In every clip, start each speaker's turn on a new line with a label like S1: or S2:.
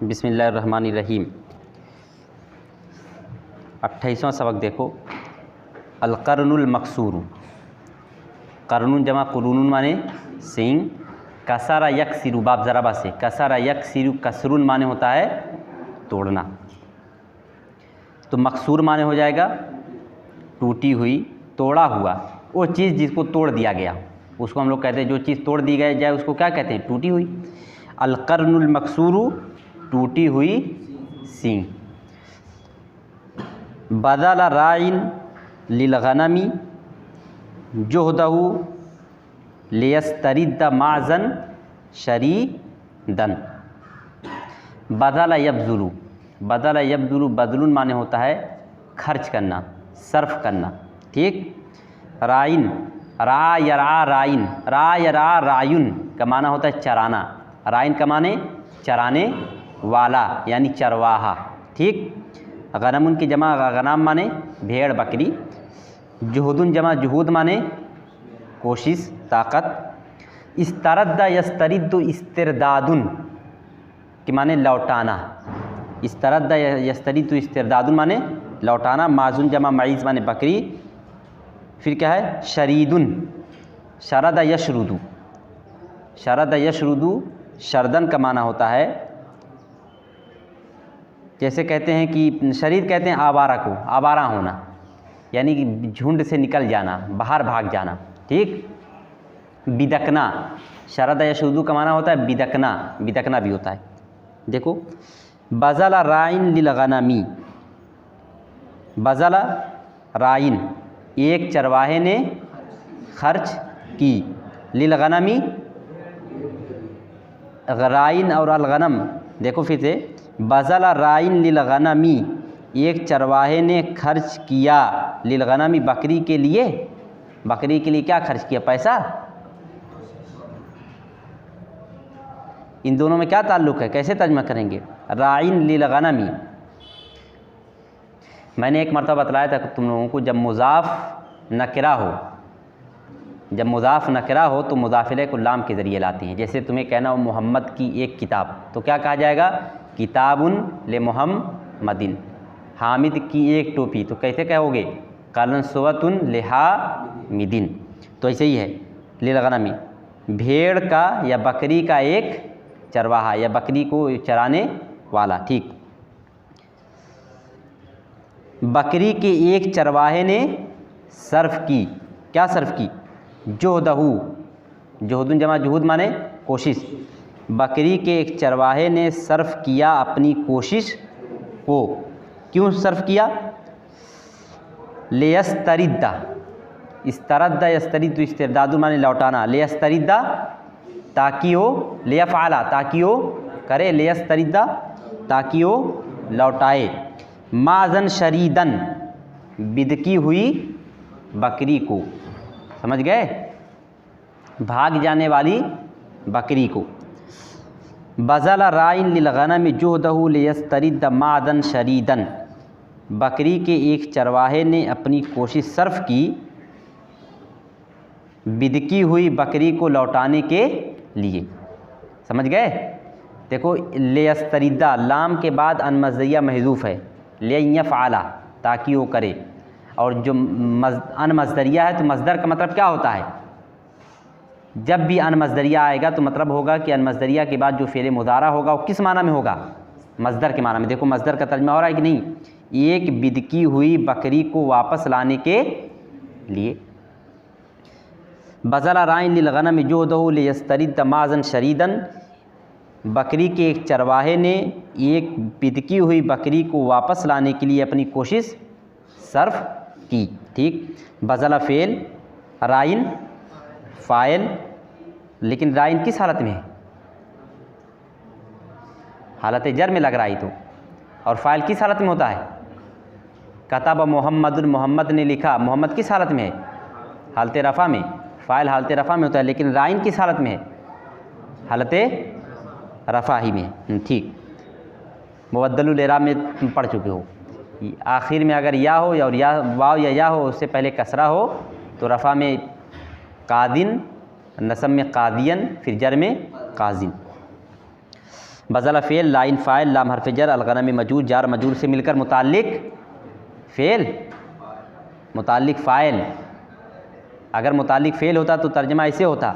S1: बिस्मिल्लाहिर्रहमानिर्रहीम। 28वां सबक देखो। अलकर्नुल मकसूर। कर्नुन जमा कुरूनुन माने सींग। कसरा यकसिरु बाब ज़राबा से, कसरा यकसिरु कसरुन माने होता है तोड़ना। तो मकसूर माने हो जाएगा टूटी हुई, तोड़ा हुआ। वो चीज़ जिसको तोड़ दिया गया उसको हम लोग कहते हैं, जो चीज़ तोड़ दी गई जाए उसको क्या कहते हैं? टूटी हुई। अलकर्नुल मकसूरु टूटी हुई सींग। बदल राइन लिलगनमी जोहदहु लियस्तरिद्द माज़न शरीदन। बदल यबजुलु, बदल यबजुलु बदलुन माने होता है खर्च करना, सर्फ करना। ठीक। राइन, रा यरा राइन, रा यरा रायुन का माना होता है चराना। राइन का माने चराने वाला यानी चरवाहा। ठीक। गनमुन की जमा गनाम माने भेड़ बकरी। जुहदुन जमा जुहूद माने कोशिश, ताकत। इस्तरद्दा यस्तरिद्दु इस्तिरदादुन के माने लौटाना। इस्तरद्दा यस्तरिद्दु इस्तिरदादुन माने लौटाना। माजुन जमा मईज़ माने बकरी। फिर क्या है? शरीदुन, शरद यशरुदु, शरद यशरुदु शरदन का माना होता है, जैसे कहते हैं कि शरीद कहते हैं आवारा को, आवारा होना यानी कि झुंड से निकल जाना, बाहर भाग जाना। ठीक। बिदकना, शरद यशरुदु का माना होता है बिदकना, बिदकना भी होता है। देखो, बज़ला राइन लिलगनमी, बज़ला राइन एक चरवाहे ने खर्च की, लिलगनमी राइन और अलगनम। देखो फिर से, बज़ला राइन लिलगनमी एक चरवाहे ने खर्च किया, लिलगनमी बकरी के लिए। बकरी के लिए क्या खर्च किया? पैसा। इन दोनों में क्या ताल्लुक़ है? कैसे तर्जुमा करेंगे? राइन लिलगनमी। मैंने एक मरतबा बतलाया था तुम लोगों को, जब मुज़ाफ़ नकिरा हो, जब मुज़ाफ़ नकिरा हो तो मुज़ाफ़िले को लाम के ज़रिए लाती हैं। जैसे तुम्हें कहना हो मोहम्मद की एक किताब, तो क्या कहा जाएगा? किताबुन ले मोहम्मदिन। हामिद की एक टोपी, तो कैसे कहोगे? कलंसवतुन लिहामिदिन। तो ऐसे ही है लिलगनमी, भेड़ का या बकरी का एक चरवाहा या बकरी को चराने वाला। ठीक। बकरी के एक चरवाहे ने सर्फ की, क्या सर्फ की? जोहदहु, जोहदुन जमा जुहूद माने कोशिश। बकरी के एक चरवाहे ने सर्फ किया अपनी कोशिश को। क्यों सर्फ किया? लेयस्तरिद्दा, इस्तरद्दा यस्तरिद्दु इस्तिरदादु माने लौटाना। लेयस्तरिद्दा ताकि वो, लेयफ़अला ताकि वो करे, लेयस्तरिद्दा ताकि वो लौटाए। माज़न शरीदन बिदकी हुई बकरी को। समझ गए? भाग जाने वाली बकरी को। बज़ला राइन लिलगनमी जोहदहु लियस्तरिद्द माज़न शरीदन। बकरी के एक चरवाहे ने अपनी कोशिश सर्फ की बिदकी हुई बकरी को लौटाने के लिए। समझ गए? देखो, लियस्तरिद्दा लाम के बाद अनमज़दरिया महज़ूफ़ है, लियफ़अला ताकि वो करे। और जो अनमज़दरिया है तो मज़दर का मतलब क्या होता है? जब भी अनमज़दरिया आएगा तो मतलब होगा कि अनमज़दरिया के बाद जो फ़ेल मुज़ारा होगा वो किस माना में होगा? मज़दर के माना में। देखो मज़दर का तर्जुमा हो रहा है कि नहीं? एक बिदकी हुई बकरी को वापस लाने के लिए। बज़ला राइन लिलगनमी जोहदहु लियस्तरिद्द माज़न शरीदन। बकरी के एक चरवाहे ने एक बिदकी हुई बकरी को वापस लाने के लिए अपनी कोशिश सर्फ की। ठीक। बज़ला फ़ेल, राइन फ़ाइल, लेकिन राइन किस हालत में है? हालत जर में लग रहा है तो। और फ़ाइल किस हालत में होता है? कतब मोहम्मदुन, मोहम्मद ने लिखा। मोहम्मद किस हालत में है? हालत रफ़ा में। फ़ाइल हालत रफ़ा में होता है, लेकिन राइन किस हालत में है? हालत रफ़ा ही में। ठीक। मुबद्दलुल इराब में तुम पढ़ चुके हो। आखिर में अगर या हो और या वाव या या हो, उससे पहले कसरा हो तो रफ़ा में कादिन, नसब में कादियन, फिर जर में काजिन। बज़ल फ़ेल, लाइन फ़ाइल, लाम हर्फ़ जर, अलग़नम मजूर, जार मजूर से मिलकर मुताल्लिक़ फ़ेल, मुताल्लिक़ फ़ाइल। अगर मुताल्लिक़ फ़ेल होता तो तर्जमा ऐसे होता,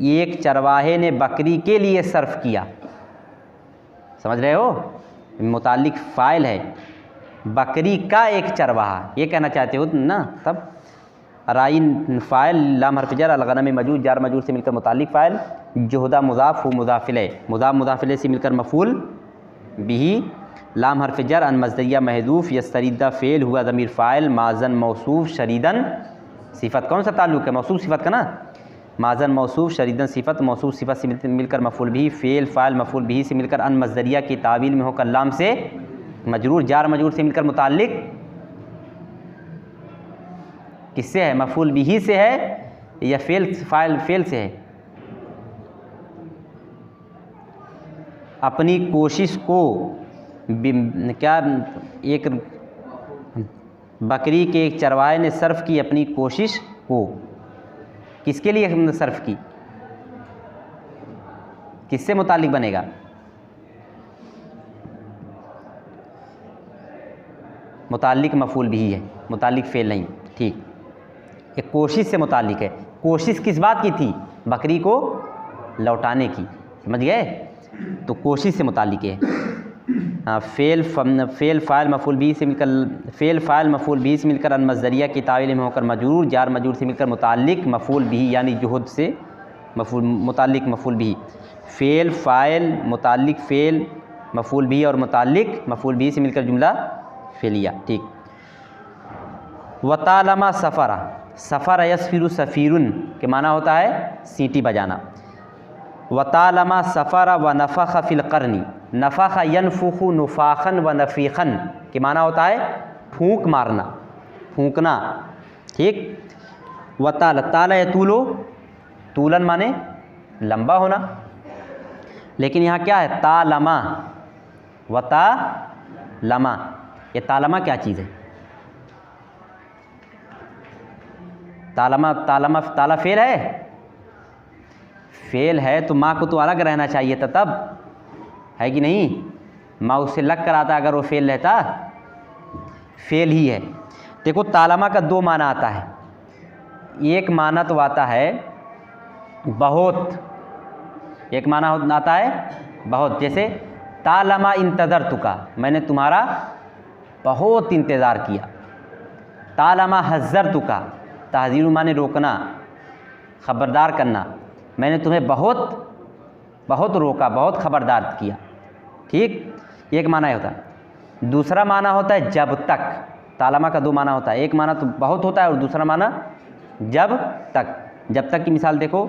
S1: एक चरवाहे ने बकरी के लिए सर्फ किया। समझ रहे हो, मुताल्लिक़ फ़ाइल है, बकरी का एक चरवाहा, ये कहना चाहते हो ना। तब राइन फ़ाइल, लाम हर्फ़ जर, अलग़नम मजूर, जार मजूर से मिलकर मुताल्लिक़ फ़ाइल, जुहदा मुज़ाफ़ हु मुज़ाफ़िले, मुज़ाफ़ मुज़ाफ़िले से मिलकर मफ़ूल बिही, लाम हर्फ़ जर, अन मज़दरिया महदूफ़, यस्तरीदा फ़ेल, हुआ ज़मीर फ़ाइल, माज़न मौसूफ़, शरीदन सिफ़त। कौन सा ताल्लुक़ है? मौसूफ़ सिफ़त का ना। माज़न मौसूफ़, शरीदन सिफ़त, मौसूफ़ सिफ़त से मिलकर मफ़ूल बिही, फ़ेल फ़ाइल, मफ़ूल बिही से मिलकर अन मज़दरिया की तावील में होकर लाम से मजरूर, जार मजरूर से मिलकर मुताल्लिक़ किससे है? मफ़ूल बिही से है या फ़ेल फ़ाइल फ़ेल से है? अपनी कोशिश को क्या, एक बकरी के एक चरवाहे ने सर्फ की अपनी कोशिश को, किसके लिए हमने सर्फ की? किससे मुताल्लिक़ बनेगा? मुताल्लिक़ मफ़ूल बिही है, मुताल्लिक़ फ़ेल नहीं। ठीक, एक कोशिश से मुताल्लिक़ है। कोशिश किस बात की थी? बकरी को लौटाने की। समझ गए? तो कोशिश से मुताल्लिक़ है। फ़ेल फ़ाइल मफ़ूल बिही से मिलकर, फ़ेल फ़ाइल मफ़ूल बिही से मिलकर अन मज़दरिया की तावील में होकर मजरूर, जार मजरूर से मिलकर मुताल्लिक़ मफ़ूल बिही, यानी जुहद से मफ़ूल मुताल्लिक़ मफ़ूल बिही। फ़ेल फ़ाइल मुताल्लिक़ फ़ेल मफ़ूल बिही और मुताल्लिक़ मफ़ूल बिही से मिलकर जुमला फ़ेलिया। ठीक। वतालमा सफ़रा, सफ़र यस्फ़िरु सफ़ीरुन के माना होता है सीटी बजाना। वतालमा सफ़रा व नफ़ख़ फ़िल क़रनी, नफ़ख़ यनफ़ुख़ु नुफ़ाख़न व नफ़ीख़न के माना होता है फूंक मारना, फूंकना। ठीक। वताल, ताला यतूलो, तूलन माने लंबा होना, लेकिन यहाँ क्या है? तालमा, वतालमा। ये तालमा क्या चीज़ है? तालमा, तालमा ताला फ़ेल है? फ़ेल है तो माँ को तो अलग रहना चाहिए था, तब है कि नहीं? माँ उससे लग कर आता, अगर वो फ़ेल रहता। फ़ेल ही है। देखो, तालमा का दो माना आता है। एक माना तो आता है बहुत, एक माना आता है बहुत। जैसे तालमा इंतज़रतुका, मैंने तुम्हारा बहुत इंतज़ार किया। तालमा हज़्ज़रतुका, तहज़ीरु माने रोकना, ख़बरदार करना, मैंने तुम्हें बहुत बहुत रोका, बहुत ख़बरदार किया। ठीक, एक माना ही होता है। दूसरा माना होता है जब तक। तालमा का दो माना होता है, एक माना तो बहुत होता है और दूसरा माना जब तक। जब तक की मिसाल देखो,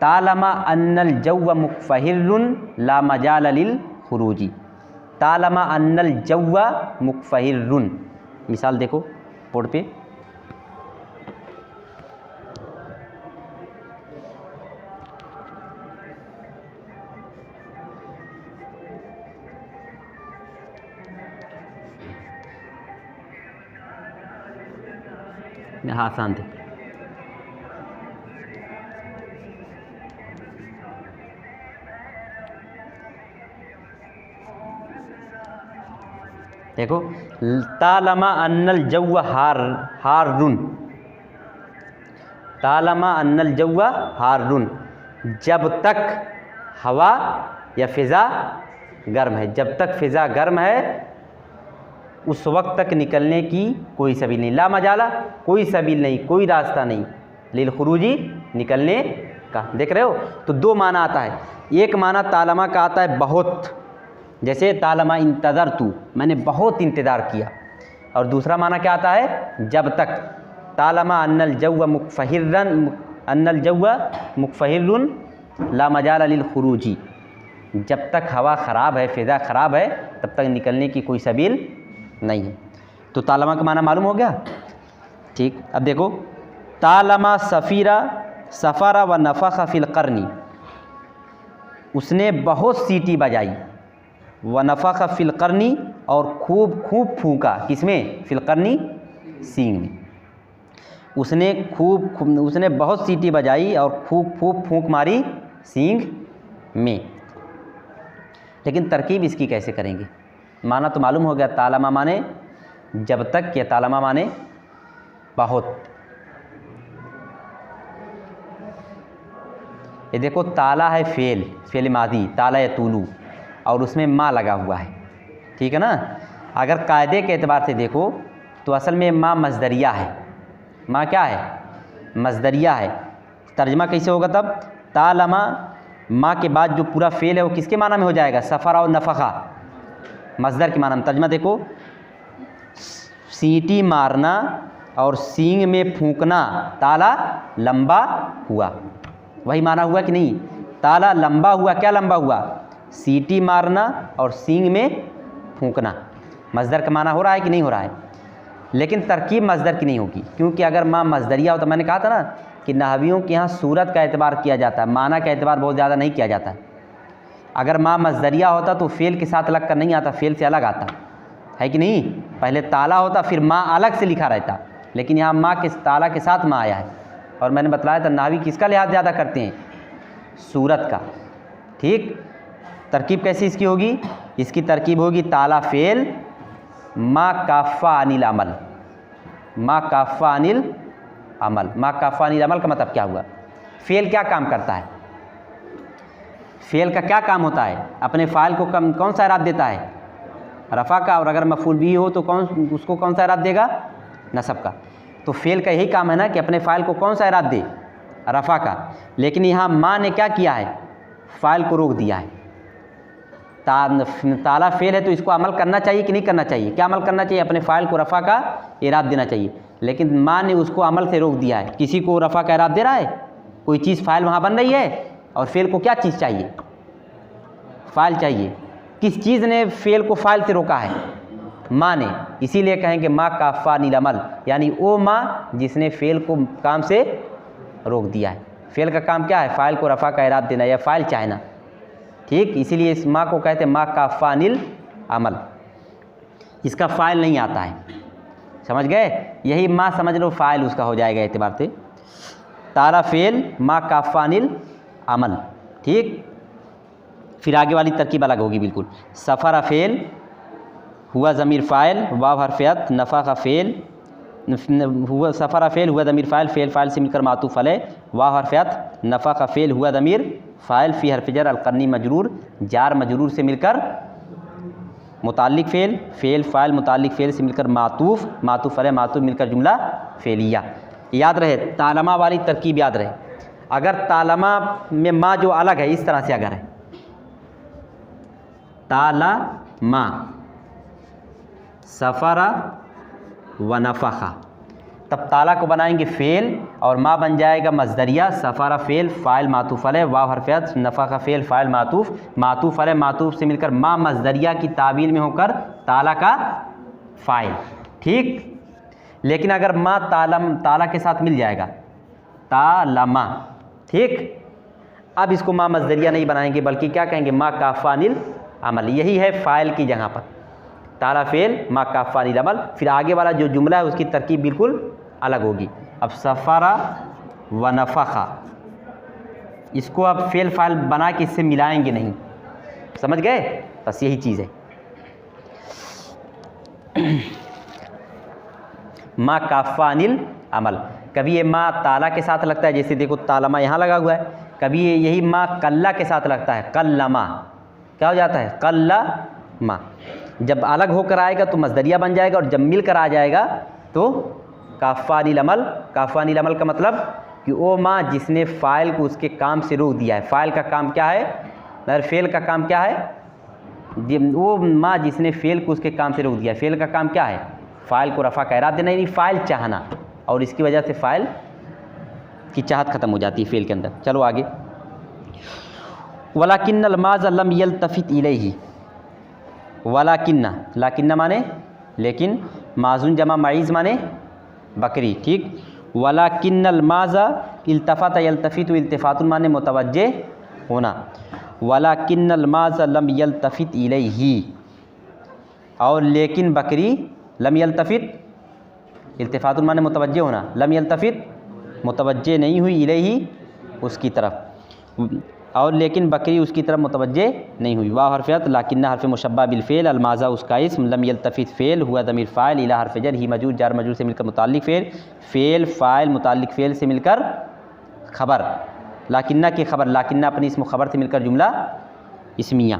S1: तालमा अन्नल जव्व मुक़फ़हिरुन ला मजाल लिल खुरूजी, तालमा अन्नल जव्व मुक़फ़हिरुन। मिसाल देखो बोर्ड पे, हाँ शांति। देखो, तालमा अन्नल जव्व हारुन, तालमा अन्नल जव्व हारुन, जब तक हवा या फ़िज़ा गर्म है, जब तक फ़िज़ा गर्म है उस वक्त तक निकलने की कोई सबील नहीं। ला मजाला, कोई सबील नहीं, कोई रास्ता नहीं, लिल खुरूजी, निकलने का। देख रहे हो? तो दो माना आता है। एक माना तालमा का आता है बहुत, जैसे तालमा इंतज़रतु, मैंने बहुत इंतज़ार किया। और दूसरा माना क्या आता है? जब तक। तालमा अन्नल जव्व मुक़फ़हिरन, अन्नल जव्व मुक़फ़हिरुन ला मजाल लिल खुरूजी, जब तक हवा ख़राब है, फ़िज़ा ख़राब है, तब तक निकलने की कोई सबील नहीं है। तो तालमा का माना मालूम हो गया? ठीक। अब देखो, तालमा सफ़ीरा सफ़रा व नफ़ख़ फ़िल क़रनी, उसने बहुत सीटी बजाई। व नफ़ख़ फ़िल क़रनी, और खूब खूब फूंका। किसमें? फ़िल क़रनी, सींग में। उसने बहुत सीटी बजाई और खूब खूब फूंक मारी सींग में। लेकिन तरकीब इसकी कैसे करेंगे। माना तो मालूम हो गया, तालमा माने जब तक, या तालमा माने बहुत। ये देखो ताला है फेल मादी, ताला या तूलू, और उसमें माँ लगा हुआ है, ठीक है ना। अगर कायदे के एतबार से देखो तो असल में माँ मज़दरिया है। माँ क्या है? मज़दरिया है। तर्जमा कैसे होगा तब? तालमा, माँ के बाद जो पूरा फेल है वो किसके माना में हो जाएगा? सफ़रा और नफ़खा, मज़दर के माना में। तर्जमा देखो, सीटी मारना और सींग में फूंकना, ताला लंबा हुआ, वही माना हुआ कि नहीं? ताला लंबा हुआ। क्या लंबा हुआ? सीटी मारना और सींग में फूंकना। मज़दर का माना हो रहा है कि नहीं हो रहा है? लेकिन तरकीब मज़दर की नहीं होगी, क्योंकि अगर माँ मज़दरिया हो तो मैंने कहा था ना कि नहवियों के यहाँ सूरत का एतबार किया जाता है, माना का एतबार बहुत ज़्यादा नहीं किया जाता है। अगर माँ मज़दरिया होता तो फ़ेल के साथ लग कर नहीं आता, फ़ेल से अलग आता है कि नहीं? पहले ताला होता फिर माँ अलग से लिखा रहता, लेकिन यहाँ माँ के ताला के साथ माँ आया है। और मैंने बताया था नहवी किसका लिहाज ज़्यादा करते हैं? सूरत का। ठीक, तरकीब कैसी इसकी होगी? इसकी तरकीब होगी ताला फ़ेल मा काफ़ा अनिल अमल। मा काफ़ा अनिल अमल। मा काफ़ा अनिल अमल का मतलब क्या हुआ? फ़ेल क्या काम करता है? फ़ेल का क्या काम होता है? अपने फ़ाइल को कौन सा इराब देता है? रफ़ा का। और अगर मफ़ूल भी हो तो उसको कौन सा इराब देगा? नसब का। तो फ़ेल का यही काम है ना कि अपने फ़ाइल को कौन सा इराब दे? रफ़ा का। लेकिन यहाँ माँ ने क्या किया है? फ़ाइल को रोक दिया है। ताला फ़ेल है तो इसको अमल करना चाहिए कि नहीं करना चाहिए? क्या अमल करना चाहिए? अपने फ़ाइल को रफ़ा का इराब देना चाहिए, लेकिन माँ ने उसको अमल से रोक दिया है। किसी को रफ़ा का इराब दे रहा है? कोई चीज़ फ़ाइल वहाँ बन रही है और फ़ेल को क्या चीज़ चाहिए? फ़ाइल चाहिए। किस चीज़ ने फ़ेल को फ़ाइल से रोका है? माँ ने। इसीलिए कहेंगे माँ काफ़ा अनिल अमल, यानी वो माँ जिसने फ़ेल को काम से रोक दिया है। फ़ेल का काम क्या है? फ़ाइल को रफ़ा का इराब देना या फ़ाइल चाहना। ठीक, इसीलिए इस माँ को कहते हैं माँ काफ़ा अनिल अमल। इसका फ़ाइल नहीं आता है, समझ गए? यही माँ समझ लो फ़ाइल उसका हो जाएगा एतबार से। ताला फ़ेल माँ काफ़ा अनिल अमल। ठीक, फिर आगे वाली तरकीब अलग होगी बिल्कुल। सफ़रा फ़ेल हुआ ज़मीर फ़ाइल वाव हरफ़ियत नफ़ा का फ़ेल हुआ। सफ़रा फ़ेल हुआ ज़मीर फ़ाइल, फ़ेल फ़ाइल से मिलकर मातूफ़ अलैह, वाव हरफ़ियत नफ़ा का फ़ेल हुआ ज़मीर फ़ाइल फ़ी हरफ़ जर अलक़रनी मजरूर, जार मजरूर से मिलकर मुताल्लिक़ फ़ेल, फ़ेल फ़ाइल मुताल्लिक़ फ़ेल से मिलकर मातूफ़, मातूफ़ अलैह मातूफ़ मिलकर जुमला फ़ेलिया। याद रहे, तालमा वाली तरकीब याद रहे। अगर तालमा में माँ जो अलग है, इस तरह से अगर है ताला माँ सफ़रा व नफ़खा, तब ताला को बनाएंगे फ़ेल और माँ बन जाएगा मज़दरिया। सफ़रा फ़ेल फ़ाइल मातूफ़ अलैह, वाव हरफ़ियत नफ़खा फ़ेल फ़ाइल मातूफ़, मातूफ़ अलैह मातूफ़ से मिलकर माँ मज़दरिया की तावील में होकर ताला का फ़ाइल। ठीक, लेकिन अगर माँ ताला के साथ मिल जाएगा तालमा। ठीक, अब इसको माँ मज़दरिया नहीं बनाएंगे, बल्कि क्या कहेंगे? माँ काफ़ा अनिल अमल। यही है फ़ाइल की जगह पर ताला फ़ेल माँ काफ़ा अनिल अमल। फिर आगे वाला जो जुमला है उसकी तरकीब बिल्कुल अलग होगी। अब सफ़रा व नफ़खा, इसको अब फ़ेल फ़ाइल बना के इससे मिलाएंगे नहीं, समझ गए? बस यही चीज़ है। माँ काफ़ा अनिल अमल, कभी ये माँ ताला के साथ लगता है, जैसे देखो तालमा यहाँ लगा हुआ है। कभी यही माँ कल्ला के साथ लगता है, कल्लमा। क्या हो जाता है? कल्लमा। जब अलग होकर आएगा तो मज़दरिया बन जाएगा, और जब मिल कर आ जाएगा तो काफ़ा अनिल अमल। काफ़ा अनिल अमल का मतलब कि वो माँ जिसने फ़ाइल को उसके काम से रोक दिया है। फ़ाइल का काम क्या है? मगर फ़ेल का काम क्या है? वो माँ जिसने फ़ेल को उसके काम से रोक दिया है। फ़ेल का काम क्या है? फ़ाइल को रफ़ा का इरादा देना, यानी फ़ाइल चाहना, और इसकी वजह से फ़ाइल की चाहत ख़त्म हो जाती है फ़ेल के अंदर। चलो आगे। वलाकिन्नल माज़ लम यल्तफ़ित इलैहि। वलाकिन्ना, लाकिन्ना माने लेकिन, माज़ून जमा माइज़ माने बकरी। ठीक, वलाकिन्नल माज़ा इल्तफ़त यल्तफ़ित, इल्तिफ़ातुन माने मुतवज्जे होना। वलाकिन्नल माज़ा लम यल्तफ़ित इलैहि, और लेकिन बकरी लम यल्तफ़ित, इल्तिफ़ातुन माने मुतवज्जे होना, लम यल्तफ़ित मुतवज्जे नहीं हुई, इलैहि उसकी तरफ। और लेकिन बकरी उसकी तरफ मुतवज्जे नहीं हुई। वाव हरफ अत, लाकिन्ना हरफ मुशब्बा बिल फ़ेल, अलमाज़ा उसका इस्म, लम यल्तफ़ित फ़ेल, हुआ ज़मीर फ़ाइल, इला हरफ जर, ही मजूद जार मजूद से मिलकर मुताल्लिक़ फ़ेल, फ़ेल फ़ाइल मुताल्लिक़ फ़ेल से मिलकर ख़बर, लाकिन्ना की ख़बर, लाकिन्ना अपनी इस्म ख़बर से मिलकर जुमला इस्मिया।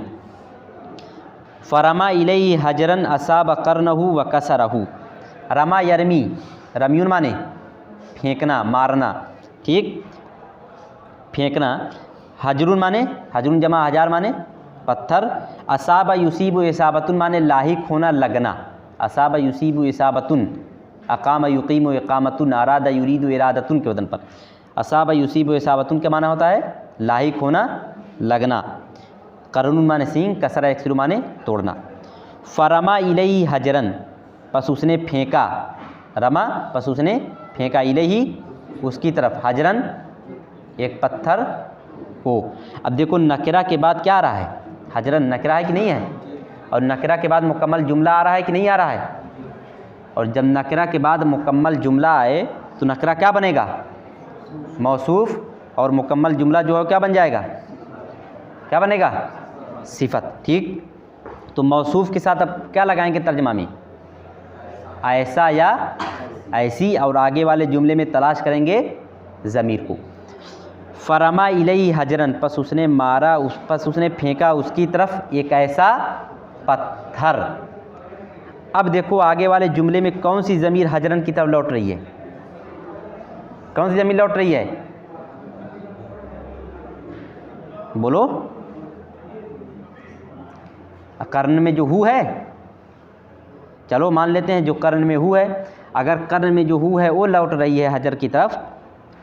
S1: फ़रमा इलैहि हजरन असाब क़र्नहु व कसरहु। रमा यरमी, रम्यून माने फेंकना मारना, ठीक, फेंकना। हजरुन माने, हजरुन जमा हजार माने पत्थर। असाबा युसीबु इसाबतुन माने लाहिक होना लगना, असाबा युसीबु इसाबतुन, अकामा युकीमु इकामतुन, अरादा युरीदु इरादतुन के वजन पर। असाबा युसीबु इसाबतुन क्या माना होता है? लाहिक होना लगना। करनुन माने सींग, कसरा यकसुरु माने तोड़ना। फरमा इलैहि हजरन, पस उसने फेंका, रमा पस उसने फेंका, इलैहि उसकी तरफ, हजरन एक पत्थर को। अब देखो नकरा के बाद क्या आ रहा है? हजरन नकरा है कि नहीं है? और नकरा के बाद मुकम्मल जुमला आ रहा है कि नहीं आ रहा है? और जब नकरा के बाद मुकम्मल जुमला आए तो नकरा क्या बनेगा? मौसूफ, और मुकम्मल जुमला जो है क्या बन जाएगा? क्या बनेगा? सिफत, ठीक। तो मौसूफ के साथ अब क्या लगाएंगे तर्जमा में? ऐसा या ऐसी, और आगे वाले जुमले में तलाश करेंगे ज़मीर को। फरमा इलैहि हजरन, पस उसने मारा, पस उसने फेंका उसकी तरफ एक ऐसा पत्थर। अब देखो आगे वाले जुमले में कौन सी ज़मीर हजरन की तरफ लौट रही है? कौन सी ज़मीर लौट रही है? बोलो। कर्ण में जो हु है, चलो मान लेते हैं जो कर्ण में हु है, अगर कर्ण में जो हु है वो लौट रही है हजर की तरफ,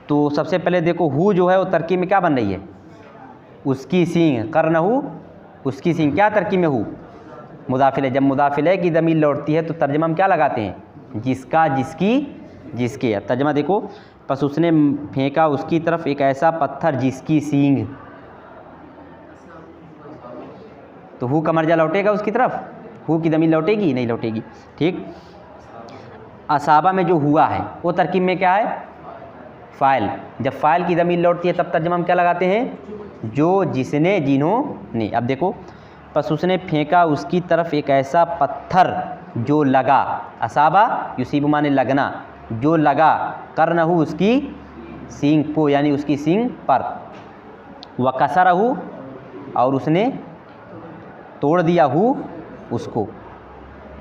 S1: तो सबसे पहले देखो हु जो है वो तरकीब में क्या बन रही है? उसकी सींग, कर्ण हु उसकी सींग, क्या तरकीब में हु? मुदाफिल है। जब मुदाफिल है की ज़मीर लौटती है तो तर्जमा हम क्या लगाते हैं? जिसका, जिसकी, जिसके। तर्जमा देखो, बस उसने फेंका उसकी तरफ एक ऐसा पत्थर जिसकी सींग, तो हु का मर्जा लौटेगा उसकी तरफ? हु की ज़मीर लौटेगी? नहीं लौटेगी, ठीक। असाबा में जो हुआ है वो तरकीब में क्या है? फ़ाइल। जब फ़ाइल की ज़मीर लौटती है तब तर्जमा हम क्या लगाते हैं? जो, जिसने, जिन्होंने। अब देखो, बस उसने फेंका उसकी तरफ एक ऐसा पत्थर जो लगा, असाबा युसीबु माने लगना, जो लगा, कर्नहु उसकी सींग को, यानी उसकी सींग पर। व कसरहु, और उसने तोड़ दिया हु उसको।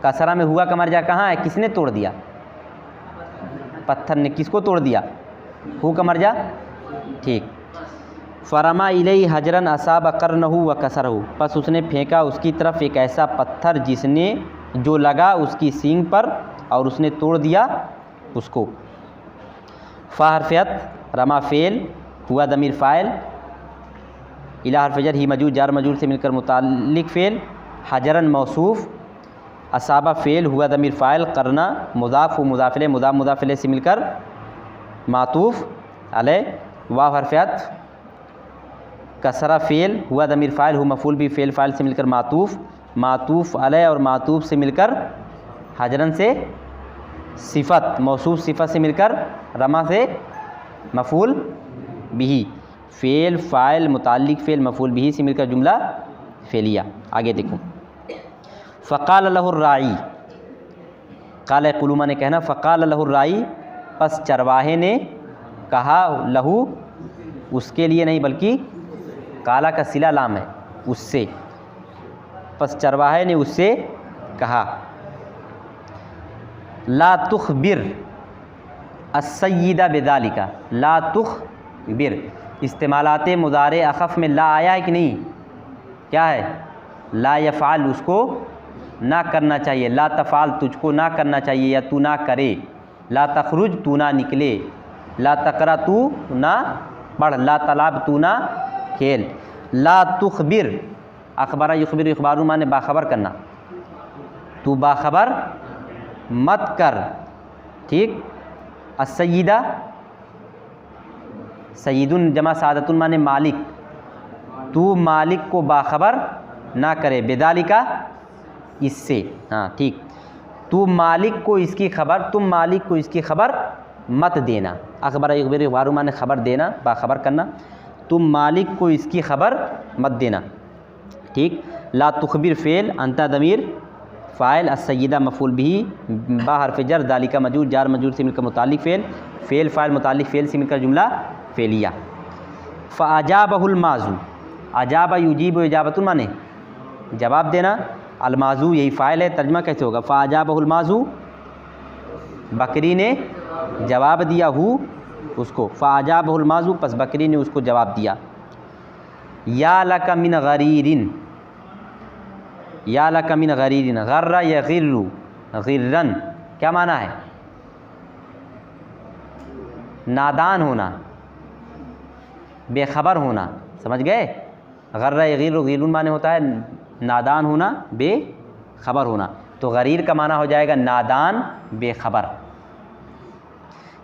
S1: कसरा में हुआ का मर्जा कहाँ है? किसने तोड़ दिया? पत्थर ने। किसको तोड़ दिया? हु का मर्जा, ठीक। फरमा इलैहि हजरन असाब कर्नहु व कसरहु, बस उसने फेंका उसकी तरफ एक ऐसा पत्थर जिसने, जो लगा उसकी सींग पर और उसने तोड़ दिया उसको। फ़ा हर्फ अत, रमा फ़ेल, हुआ ज़मीर फ़ाइल, इला हर्फ जर, ही मजूद जार मजूद से मिलकर मुताल्लिक़ फ़ेल, हजरन मौसूफ़, असाबा फ़ेल, हुआ ज़मीर फ़ाइल, करना मुज़ाफ़ व मुज़ाफ़िले, मुज़ाफ़ मुज़ाफ़िले से मिलकर मातूफ़ अलैह, वाव हर्फ अत, कसरा फ़ेल, हुआ ज़मीर फ़ाइल, हु मफ़ूल भी फ़ेल फ़ाइल से मिलकर मातूफ़, मातूफ़ अलैह और मातूफ़ से मिलकर हजरन से सिफ़त, मौसूफ़ सिफ़त से मिलकर रमा से मफ़ूल बिही, फ़ेल फ़ाइल मुताल्लिक़ फ़ेल मफ़ूल बिही से मिलकर जुमला फ़ेलिया। आगे देखो, फ़क़ाल लहु राई, काल कुलूमा ने कहना, फ़क़ाल लहु राई, पस चरवाहे ने कहा, लहू उसके लिए नहीं बल्कि काला का सिला लाम है, उससे, पस चरवाहे ने उससे कहा। ला तुख़बिर अस्सय्यिदा बिज़ालिका, ला तुख़बिर, इस्तेमालाते मुज़ारे अख़फ़ में ला आया है कि नहीं? क्या है? ला यफ़ाल, उसको ना करना चाहिए, ला तफ़ाल, तुझको ना करना चाहिए या तू ना करे, ला तख़रुज, तू ना निकले, ला तक़रा, तू ना पढ़, ला तलाब, तू ना खेल। ला तुख़बिर, अख़बरा युख़बिर, इख़बारु माने बाखबर करना, तू बाखबर मत कर, ठीक। अस्सय्यिदा, सय्यिदुन जमा सादतुन माने मालिक, तू मालिक को बाखबर ना करे, बेदालिका इससे, हाँ ठीक, तू मालिक को इसकी खबर, तुम मालिक को इसकी खबर मत देना। अख़बरा युख़बिर, इख़बारु माने खबर देना, बाखबर करना। तुम मालिक को इसकी खबर मत देना। ठीक। ला तुखबिर फ़ेल, अंता दमीर फ़ाइल, अस्सय्यदा मफ़ूल बिही, बा हर्फ़ जर, दालिका मजूर, जार मजूर से मिलकर मुतालिक फ़ेल, फ़ेल फ़ाइल मुतालिक फ़ेल से मिलकर जुमला फ़ेलिया। फ़अजाबहुल माज़ू, अजाबा युजीबु इजाबतुन माने जवाब देना, अलमाज़ू यही फ़ाइल है, तर्जुमा कैसे होगा? फ़अजाबहुल माज़ू, बकरी ने जवाब दिया हु उसको, फ़अजाबहुल माज़ू पस बकरी ने उसको जवाब दिया। या लका मिन गरीरिन, या लका मिन गरीरिन, गर्रा यगिर्रु, गिर्रन क्या माना है? नादान होना, बेखबर होना, समझ गए? गर्रा यगिर्रु, गिर्रुन माने होता है नादान होना, बेखबर होना, तो गरीर का माना हो जाएगा नादान बेखबर।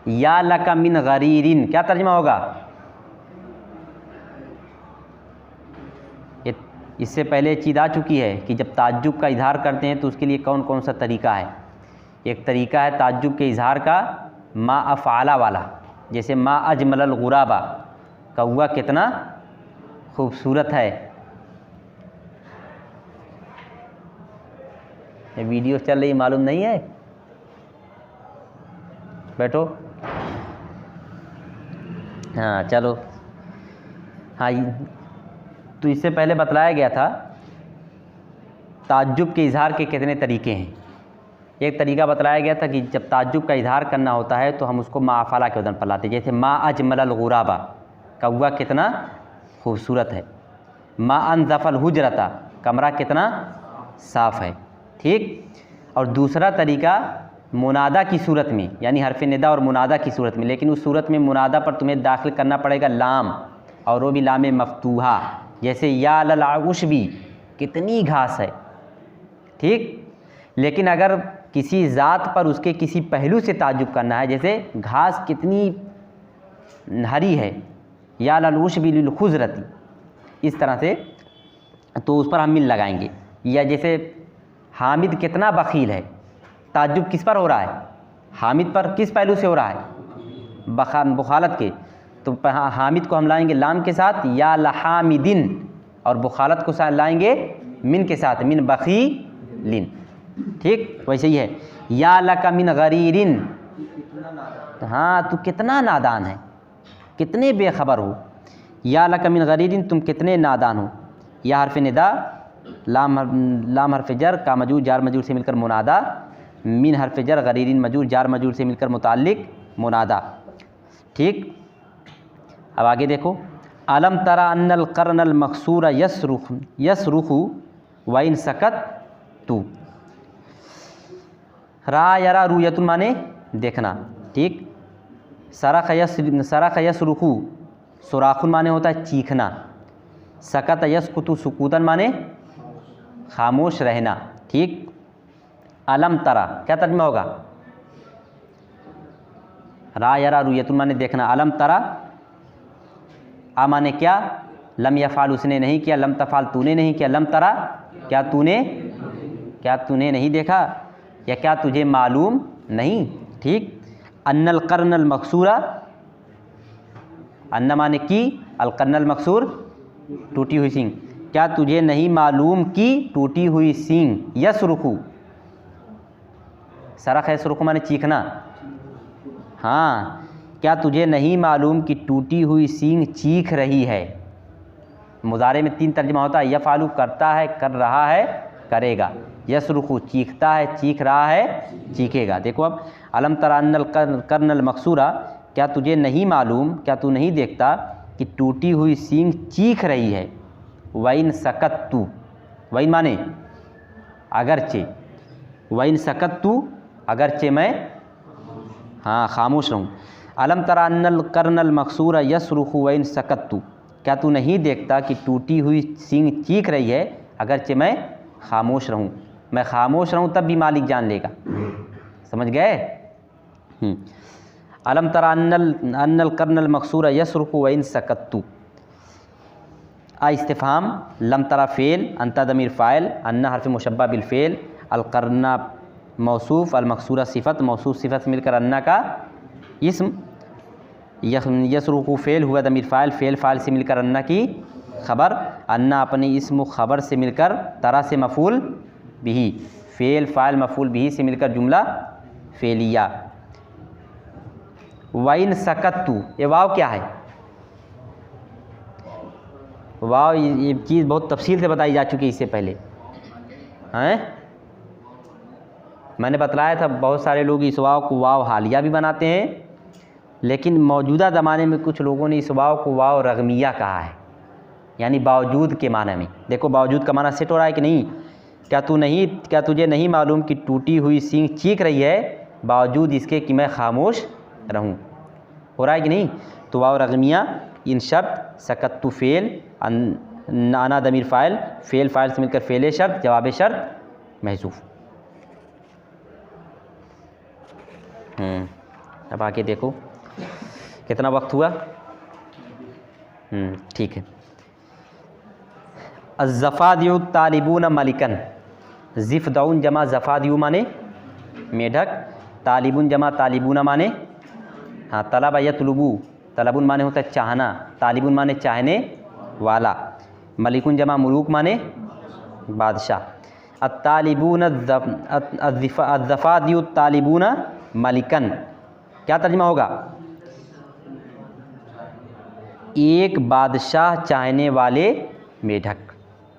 S1: या लका मिन गरीरिन क्या तर्जुमा होगा? इससे पहले चीज़ आ चुकी है कि जब ताज्जुब का इजहार करते हैं तो उसके लिए कौन कौन सा तरीका है। एक तरीका है ताज्जुब के इजहार का मा अफ़ाला वाला, जैसे मा अजमलल गुराबा, कौवा कितना खूबसूरत है। ये वीडियो चल रही मालूम नहीं है? बैठो। हाँ चलो। हाँ तो इससे पहले बतलाया गया था ताज्जुब के इजहार के कितने तरीके हैं। एक तरीका बतलाया गया था कि जब ताज्जुब का इजहार करना होता है तो हम उसको मा अफ़ाला के वज़न पर लाते, जैसे मा अजमलल गुराबा, कौवा कितना खूबसूरत है। मा अनज़फ़ल हुजरता, कमरा कितना साफ़ है। ठीक। और दूसरा तरीका मुनादा की सूरत में, यानी हरफ़ निदा और मुनादा की सूरत में, लेकिन उस सूरत में मुनादा पर तुम्हें दाखिल करना पड़ेगा लाम, और वो भी लाम मफ्तूहा, जैसे या लल उशबी, कितनी घास है। ठीक। लेकिन अगर किसी ज़ात पर उसके किसी पहलू से ताज्जुब करना है, जैसे घास कितनी हरी है, या लल उशबी लिल खुज़रती, इस तरह से, तो उस पर हम मिल लगाएंगे। या जैसे हामिद कितना बखील है, ताज्जुब किस पर हो रहा है? हामिद पर। किस पहलू से हो रहा है? बुखालत के, तो हामिद को हम लाएंगे लाम के साथ, या लहामिदिन, और बुखालत को साथ लाएंगे मिन के साथ, मिन बखीलिन। ठीक। वैसे ही है या लका मिन गरीरिन, हाँ तू कितना नादान है, कितने बेखबर हो। या लका मिन गरीरिन, तुम कितने नादान हो। या हरफ़ निदा, लाम हरफ़ जर, का मजूर जार मजूर से मिलकर मुनादा, मिन हरफ़ जर, गरीरिन मजूर जार मजूर से मिलकर मुताल्लिक मुनादा। ठीक। अब आगे देखो, अलम तरा अन्नल कर्नल मकसूरा यसरुखु व इन सकत तू, रा यरा रुयतुन माने देखना। ठीक। सरख यसरुखु, सुराखुन माने होता है चीखना। सकत यसकुतु, सुकूतन माने खामोश रहना। ठीक। अलम तरा क्या तर्जुमा होगा? रा यरा रुयतुन माने देखना। अलम तरा, आ माने क्या? लम यफ़ाल उसने नहीं किया, लम तफ़ाल तूने नहीं किया, लम तरा क्या तूने नहीं देखा, या क्या तुझे मालूम नहीं। ठीक। अन्नल कर्नल मकसूरा, अन्ना माने की, अल कर्नल मकसूर टूटी हुई सींग, क्या तुझे नहीं मालूम की टूटी हुई सींग। यसरुखु, सरख यसरुखु माने चीखना। हाँ, क्या तुझे नहीं मालूम कि टूटी हुई सींग चीख रही है। मुज़ारे में 3 तर्जुमा होता है, यफ़ालु करता है, कर रहा है, करेगा। यसरुखु चीखता है, चीख रहा है, चीखेगा। देखो अब, अलम तरा अन्नल कर्नल मकसूरा, क्या तुझे नहीं मालूम, क्या तू नहीं देखता कि टूटी हुई सींग चीख रही है। वइन सकत तू, वइन माने अगरचे, वइन सकत तू अगरचे मैं हाँ खामोश रहूँ। अलम तरा अन्नल कर्नल मकसूरा यसरुखु वइन सकत तू, क्या तू नहीं देखता कि टूटी हुई सींग चीख रही है अगरचे मैं खामोश रहूँ। मैं खामोश रहूँ तब भी मालिक जान लेगा। समझ गए? अलम तरा अन्नल कर्नल मकसूरा यसरुखु वइन सकत तू। इस्तिफ़हाम, लम तरा फ़ेल, अंता दमीर फ़ाइल, अन्ना हर्फ़ मुशब्बा बिल फ़ेल, अल कर्ना मौसूफ़, अल मकसूरा सिफ़त, मौसूफ़ सिफ़त से मिलकर अन्ना का इस्म, यसरुकु फ़ेल हुआ दमीर फ़ाइल, फ़ेल फ़ाइल से मिलकर अन्ना की ख़बर, अन्ना अपने इस्म ख़बर से मिलकर तरा से मफ़ूल बिही, फ़ेल फ़ाइल मफ़ूल बिही से मिलकर जुमला फ़ेलिया। वाइन सकत्तु, ये वाव क्या है? वाव ये चीज़ बहुत तफसील से बताई जा चुकी है इससे पहले हैं। मैंने बतलाया था बहुत सारे लोग इस वाव को वाव हालिया भी बनाते हैं, लेकिन मौजूदा ज़माने में कुछ लोगों ने इस वाव को वाव रगमिया कहा है, यानी बावजूद के माने में। देखो बावजूद का माना सेट हो रहा है कि नहीं? क्या तुझे नहीं मालूम कि टूटी हुई सींग चीख रही है बावजूद इसके कि मैं खामोश रहूं? हो रहा है कि नहीं? तो वाव रगमिया इन शर्त सकत्तु फ़ेल, नाना दमीर फ़ाइल, फ़ेल फ़ाइल से मिलकर फ़ेल शर्त, जवाब शर्त महज़ूफ़। अब आके देखो कितना वक्त हुआ। ठीक है। अज़्ज़फ़ादियु तालिबून मलिकन, ज़िफ़दाउन जमा ज़फ़ादियु माने मेढक, तालिबुन जमा तालिबूना माने हाँ तलब यतलुबू, तलबुन माने होता है चाहना, तालिबुन माने चाहने वाला, मलिकुन जमा मुलूक माने बादशाह। अत्तालिबून अज़्ज़फ़ादियु तालिबून मलिकन, क्या तर्जुमा होगा? एक बादशाह चाहने वाले मेढक,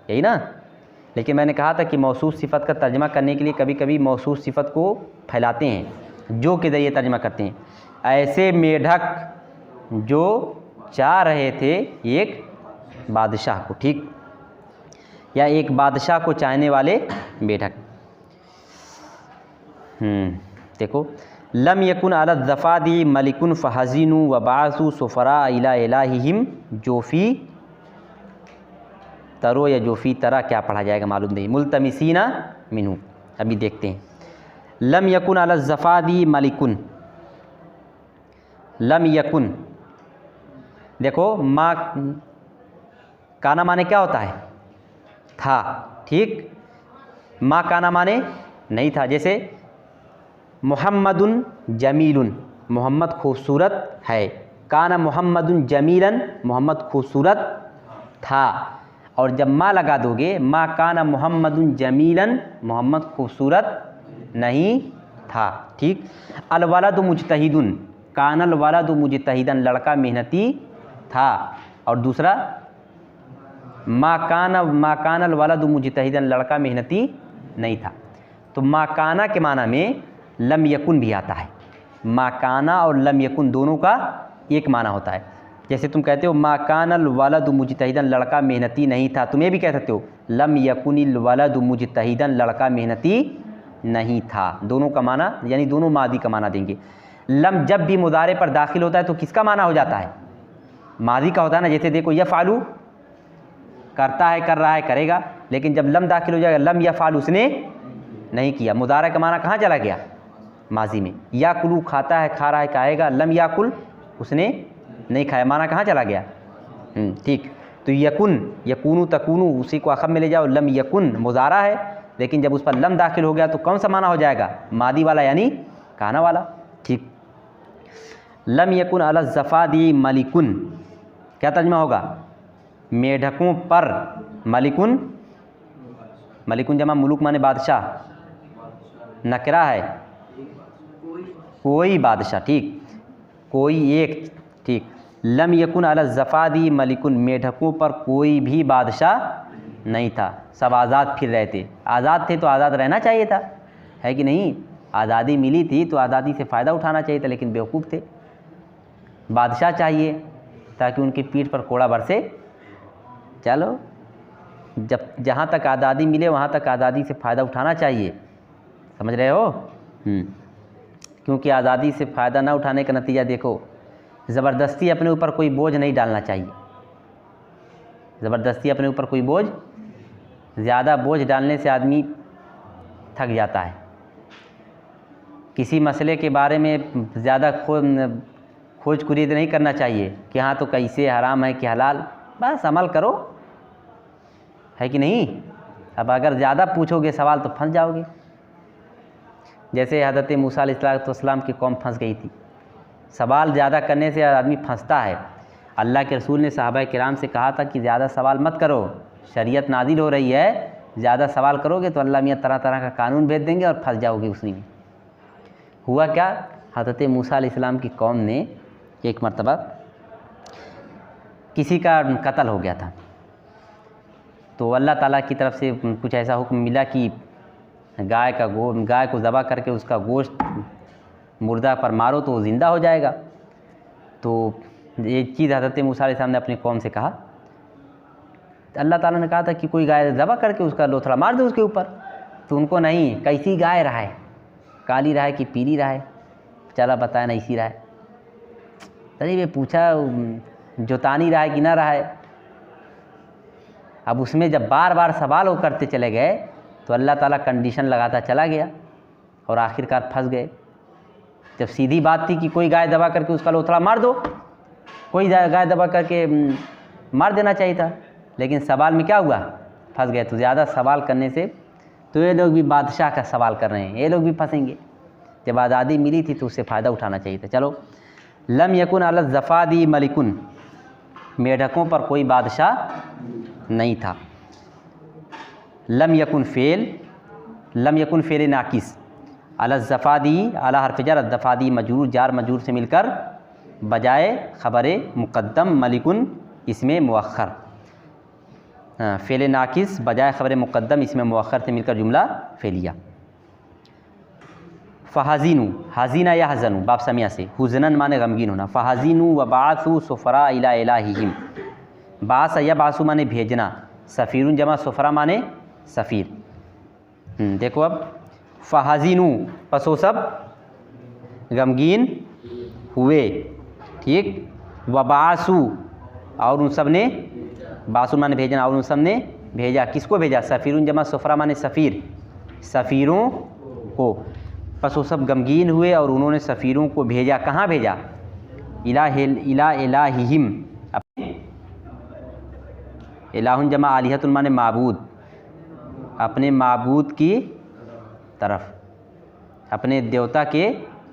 S1: यही ना? लेकिन मैंने कहा था कि मौसूफ सिफ़त का तर्जुमा करने के लिए कभी कभी मौसूफ सिफ़त को फैलाते हैं, जो के ज़रिए तर्जुमा करते हैं। ऐसे मेढक जो चाह रहे थे एक बादशाह को, ठीक, या एक बादशाह को चाहने वाले मेढक। देखो लम यकुन अला ज़फ़ादी मलिकुन फ़हज़िनु व बासु सुफ़रा इला इलाहिहिम जोफ़ी तरो या जोफ़ी तरा, क्या पढ़ा जाएगा मालूम नहीं, मुल्तमिसीना मिनहु। अभी देखते हैं। लम यकुन अला ज़फ़ादी मलिकुन, लम यकुन, देखो माँ काना माने क्या होता है? था, ठीक। माँ काना माने नहीं था। जैसे मुहम्मदुन जमीलुन, मोहम्मद खूबसूरत है, काना मुहम्मदुन जमीलन, मोहम्मद खूबसूरत था। और जब माँ लगा दोगे, माँ काना मुहम्मदुन जमीलन, मोहम्मद खूबसूरत नहीं था, ठीक। अल वलदु मुजतहिदुन, कानल वलदु मुजतहिदन, लड़का मेहनती था। और दूसरा माँ कानल वलदु मुजतहिदन, लड़का मेहनती नहीं था। तो माँ काना के माना में लम यकुन भी आता है। माँ काना और लम यकुन दोनों का एक माना होता है। जैसे तुम कहते हो माँ कानल वलदु मुजतहिदन, लड़का मेहनती नहीं था, तुम ये भी कह सकते हो लम यकुनिल वलदु मुजतहिदन, लड़का मेहनती नहीं था। दोनों का माना यानी दोनों मादी का माना देंगे। लम जब भी मुदारे पर दाखिल होता है तो किसका माना हो जाता है? मादी का होता है ना। जैसे देखो यफ़ालू, करता है, कर रहा है, करेगा। लेकिन जब लम दाखिल हो जाएगा, लम यफ़ाल, उसने नहीं किया, मुदारा का माना कहाँ चला गया? माजी में। याकुलू, खाता है, खा रहा है, खाएगा। लम याकुल, उसने नहीं खाया, माना कहाँ चला गया? ठीक। तो यकुन, यकूनु, तकूनु, उसी को अखब में ले जाओ। लम यकुन मुदारा है, लेकिन जब उस पर लम दाखिल हो गया तो कौन सा माना हो जाएगा? मादी वाला, यानी काना वाला, ठीक। लम यकुन अला ज़फ़ादी मलिकुन, क्या तर्जुमा होगा? मेढकों पर, मलिकुन, मलिकुन जमा मुलुक माने बादशाह, नकरा है, कोई बादशाह, ठीक, कोई एक, ठीक। लम यकुन अला ज़फ़ादी मलिकुन, मेढकों पर कोई भी बादशाह नहीं था, सब आज़ाद फिर रहे थे। आज़ाद थे तो आज़ाद रहना चाहिए था, है कि नहीं? आज़ादी मिली थी तो आज़ादी से फ़ायदा उठाना चाहिए था, लेकिन बेवकूफ़ थे। बादशाह चाहिए ताकि उनकी पीठ पर कोड़ा बरसे। चलो, जब जहाँ तक आज़ादी मिले वहाँ तक आज़ादी से फ़ायदा उठाना चाहिए, समझ रहे हो? क्योंकि आज़ादी से फ़ायदा ना उठाने का नतीजा देखो, ज़बरदस्ती अपने ऊपर कोई बोझ नहीं डालना चाहिए। ज़बरदस्ती अपने ऊपर कोई बोझ, ज़्यादा बोझ डालने से आदमी थक जाता है। किसी मसले के बारे में ज़्यादा खोज कुरीद नहीं करना चाहिए कि हाँ तो कैसे हराम है कि हलाल, बस अमल करो, है कि नहीं? अब अगर ज़्यादा पूछोगे सवाल तो फंस जाओगे। जैसे हज़रत मूसा अलैहिस्सलाम की कौम फंस गई थी, सवाल ज़्यादा करने से आदमी फंसता है। अल्लाह के रसूल ने सहाबा किराम से कहा था कि ज़्यादा सवाल मत करो, शरीयत नाजिल हो रही है, ज़्यादा सवाल करोगे तो अल्लाह मियाँ तरह तरह का कानून भेज देंगे और फंस जाओगे उसी में। हुआ क्या, हज़रत मूसा अलैहिस्सलाम की कौम ने एक मर्तबा किसी का कत्ल हो गया था, तो अल्लाह ताला की तरफ से कुछ ऐसा हुक्म मिला कि गाय को ज़बह करके उसका गोश्त मुर्दा पर मारो तो वो ज़िंदा हो जाएगा। तो ये चीज़ हज़रत मूसा अलैहिस्सलाम ने अपनी कौम से कहा। अल्लाह ताला ने कहा था कि कोई गाय ज़बह करके उसका लोथड़ा मार दो उसके ऊपर, तो उनको नहीं, कैसी गाय रहा है, काली रहा है कि पीली रहा है, चला बताया नहीं सी रहा है। तभी वे पूछा जोतानी रहा है कि ना रहा है। अब उसमें जब बार बार सवाल वो करते चले गए तो अल्लाह ताला कंडीशन लगाता चला गया और आखिरकार फंस गए। जब सीधी बात थी कि कोई गाय दबा करके उसका लोथड़ा मार दो, कोई गाय दबा करके मार देना चाहिए था, लेकिन सवाल में क्या हुआ, फंस गए। तो ज़्यादा सवाल करने से तो ये लोग भी बादशाह का सवाल कर रहे हैं, ये लोग भी फंसेंगे। जब आज़ादी मिली थी तो उससे फ़ायदा उठाना चाहिए था। चलो, लम यकुन अला ज़फ़ादी मलिकुन, मेढकों पर कोई बादशाह नहीं था। लम यकुन फ़ेल नाकिस, अला ज़फ़ादी, अला हर्फ़ जर, ज़फ़ादी मजरूर, जार मजरूर से मिलकर बजाय ख़बर मुक़द्दम, मलिकुन इसमें मुअख्खर, फ़ेल नाकिस बजाय ख़बर मुक़द्दम इसमें मुअख्खर से मिलकर जुमला फ़ेलिया। फ़हाज़िनु, हाज़िना या हज़नु, बाप समिया से, हुज़नन माने गमगीन होना। फ़हाज़िनु व बासु सुफ़रा इला इलाहिहिम, बास या बासु माने भेजना, सफ़ीरुन जमा सुफ़रा माने सफ़ीर। देखो अब, फ़हाज़िनु पसो सब गमगीन हुए, ठीक, व बासु और उन सब ने, बासु माने भेजना, और उन सब ने भेजा, किसको भेजा, सफ़ीरुन जमा सुफ़रा माने सफ़ीर, सफ़ीरों को। बस वो सब गमगीन हुए और उन्होंने सफ़ीरों को भेजा, कहाँ भेजा, इला इलाहिहिम, अपने, इलाहुन जमा आलिहतुन माने माबूद, अपने माबूद की तरफ, अपने देवता के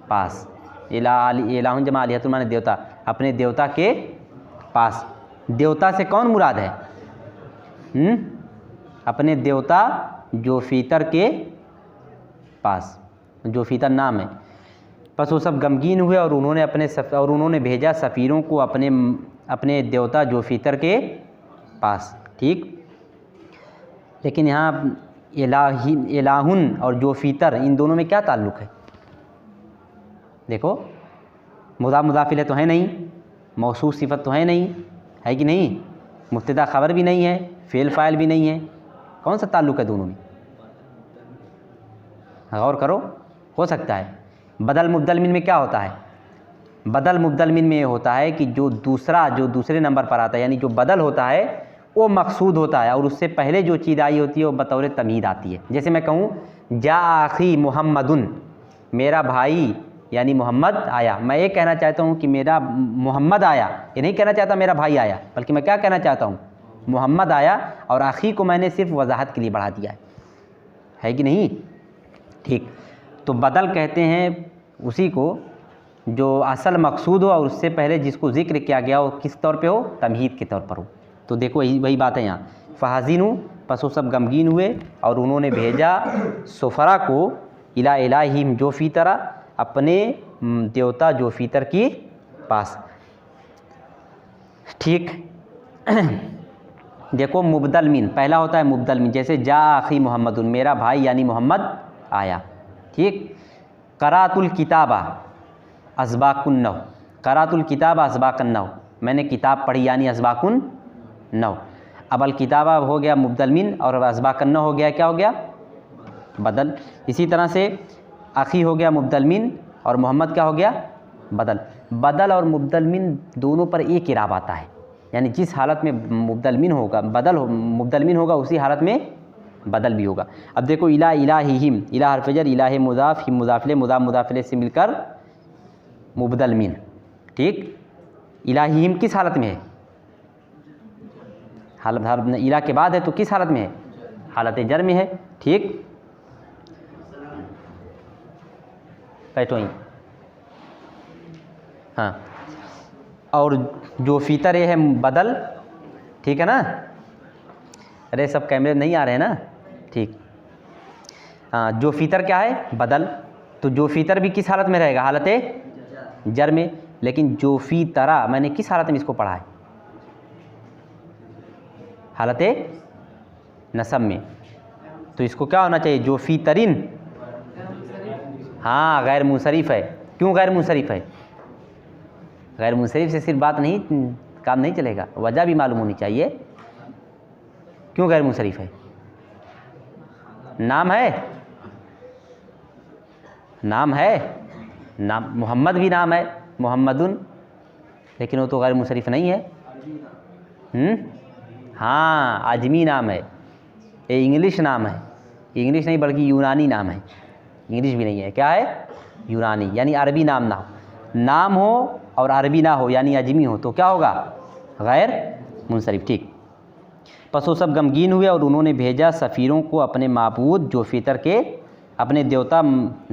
S1: पास। इलाहुन जमा आलिहतुन माने देवता, अपने देवता के पास। देवता से कौन मुराद है, अपने देवता जो फीतर के पास, जो फीतर नाम है। बस वो सब गमगीन हुए और उन्होंने भेजा सफ़ीरों को अपने देवता जो फीतर के पास, ठीक। लेकिन यहाँ इलाहुन और जो फीतर, इन दोनों में क्या ताल्लुक़ है, देखो, मुज़ाफ़ मुज़ाफ़ इलैह तो है नहीं, मौसूफ़ सिफ़त तो है नहीं, है कि नहीं, मुब्तदा ख़बर भी नहीं है, फ़ेल फ़ाइल भी नहीं है, कौन सा ताल्लुक़ है दोनों में, गौर करो। हो सकता है बदल मुब्दल मिन में क्या होता है, बदल मुब्दल मिन में ये होता है कि जो दूसरे नंबर पर आता है, यानी जो बदल होता है वो मकसूद होता है और उससे पहले जो चीज़ आई होती है वो बतौर तमीद आती है। जैसे मैं कहूँ जा आखी मुहम्मदुन, मेरा भाई यानी मोहम्मद आया, मैं ये कहना चाहता हूँ कि मेरा मोहम्मद आया, ये नहीं कहना चाहता मेरा भाई आया, बल्कि मैं क्या कहना चाहता हूँ, मोहम्मद आया, और आखी को मैंने सिर्फ वजाहत के लिए बढ़ा दिया है कि नहीं, ठीक। तो बदल कहते हैं उसी को जो असल मकसूद हो और उससे पहले जिसको ज़िक्र किया गया हो किस तौर पे हो, तमहीद के तौर पर हो। तो देखो वही बात है यहाँ, फ़हाज़िनु बस वो सब गमगीन हुए और उन्होंने भेजा सुफ़रा को इला इलाहिम जो फ़ीतरा, अपने देवता जो फ़ीतर की पास, ठीक। देखो मुबदल मिन, पहला होता है मुबदल मिन, जैसे जा आखी मोहम्मदुन, मेरा भाई यानी मोहम्मद आया, ठीक। करातुल किताबा असबाकुन नौ, करातुल किताबा असबाकुन नौ, मैंने किताब पढ़ी यानी असबाकुन नौ। अब अल किताबा हो गया मुबदल मिन और असबाकुन नौ हो गया, क्या हो गया, बदल। इसी तरह से आखी हो गया मुबदल मिन और मोहम्मद क्या हो गया, बदल। बदल और मुबदल मिन दोनों पर एक इराब आता है, यानी जिस हालत में मुबदल मिन होगा मुबदल मिन होगा उसी हालत में बदल भी होगा। अब देखो इला इलाहिहिम, इला हर्फ़ जर, इलाह मुज़ाफ़, हिम मुज़ाफ़ इलैह, मुज़ाफ़ मुज़ाफ़ इलैह से मिलकर मुबदल मिन, ठीक। इलाहिहिम किस हालत में है, हालत इला के बाद है तो किस हालत में है, हालत जर में है, ठीक। बैठो ही, हाँ, और जो फीतर ये है बदल, ठीक है ना। अरे सब कैमरे नहीं आ रहे हैं ना, ठीक। हाँ, जो फीतर क्या है, बदल। तो जो फीतर भी किस हालत में रहेगा, हालत जर में। लेकिन जो फी तरा मैंने किस हालत में इसको पढ़ा है, हालत नसब में। तो इसको क्या होना चाहिए, जो फी तरिन। हाँ, गैर मुंसरिफ है। क्यों गैर मुंसरिफ है, गैर मुंसरिफ से सिर्फ बात नहीं, काम नहीं चलेगा, वजह भी मालूम होनी चाहिए। क्यों गैर मुंसरिफ है, नाम है, नाम है, नाम मोहम्मद भी नाम है, मोहम्मदुन, लेकिन वो तो गैर मुंसरिफ नहीं है। हाँ, आजमी नाम है, ये इंग्लिश नाम है, इंग्लिश नहीं बल्कि यूनानी नाम है, इंग्लिश भी नहीं है, क्या है, यूनानी, यानी अरबी नाम ना हो, नाम हो और अरबी ना हो यानी अजमी हो तो क्या होगा, गैर मुंसरिफ। ठीक। पस वो सब गमगीन हुए और उन्होंने भेजा सफ़ीरों को अपने माबूद जो फ़ितर के, अपने देवता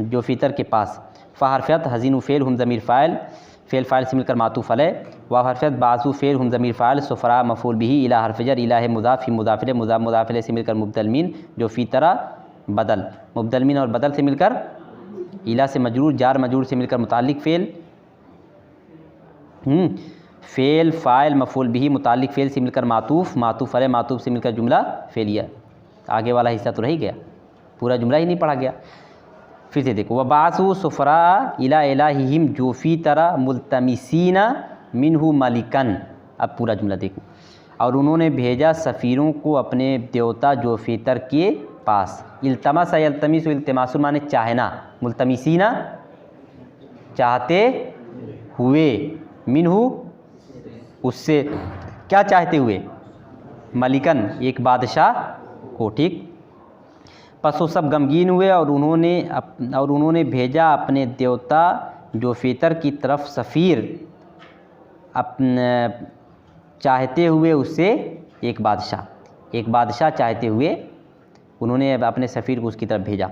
S1: जो फ़ितर के पास। फ़हरफ़त हज़ीन फ़ेल हम ज़मीर फ़ाइल, फ़ेल फ़ाइल से मिलकर मातूफ़ अलैह। व हरफ़त बासु फ़ेल हम ज़मीर फ़ाइल, सुफ़रा मफ़ूल बिही, इला हरफ़जर इला मुज़ाफ़ मुज़ाफ़िल मुज़ाफ़िल से मिलकर मुब्दलमीन जो फ़ितरा बदल, मुब्दलमीन और बदल से मिलकर इला से मजरूर, जार मजरूर से मिलकर मुताल्लिक़ फ़ेल, फ़ेल फ़ाइल मफ़ूल बिही मुताल्लिक़ फ़ेल से मिलकर मातूफ़, मातूफ़ अलैह मातूफ़ से मिलकर जुमला फ़ेलिया। आगे वाला हिस्सा तो रह गया, पूरा जुमला ही नहीं पढ़ा गया। फिर से देखो, वबासु सुफ़रा इला इलाहिहिम जो फ़ी तरह मुल्तमिसीना मिनहु मलिकन। अब पूरा जुमला देखो, और उन्होंने भेजा सफ़ीरों को अपने देवता जो फ़ितर के पास। इल्तमस यल्तमिस, इल्तिमासुन माने चाहना, मुल्तमिसीना चाहते हुए, मिनहु उससे, क्या चाहते हुए, मलिकन एक बादशाह को। ठीक। पस वो सब गमगीन हुए और उन्होंने भेजा अपने देवता जो फ़ितर की तरफ सफ़ीर, अपने चाहते हुए उससे एक बादशाह चाहते हुए उन्होंने अपने सफ़ीर को उसकी तरफ भेजा।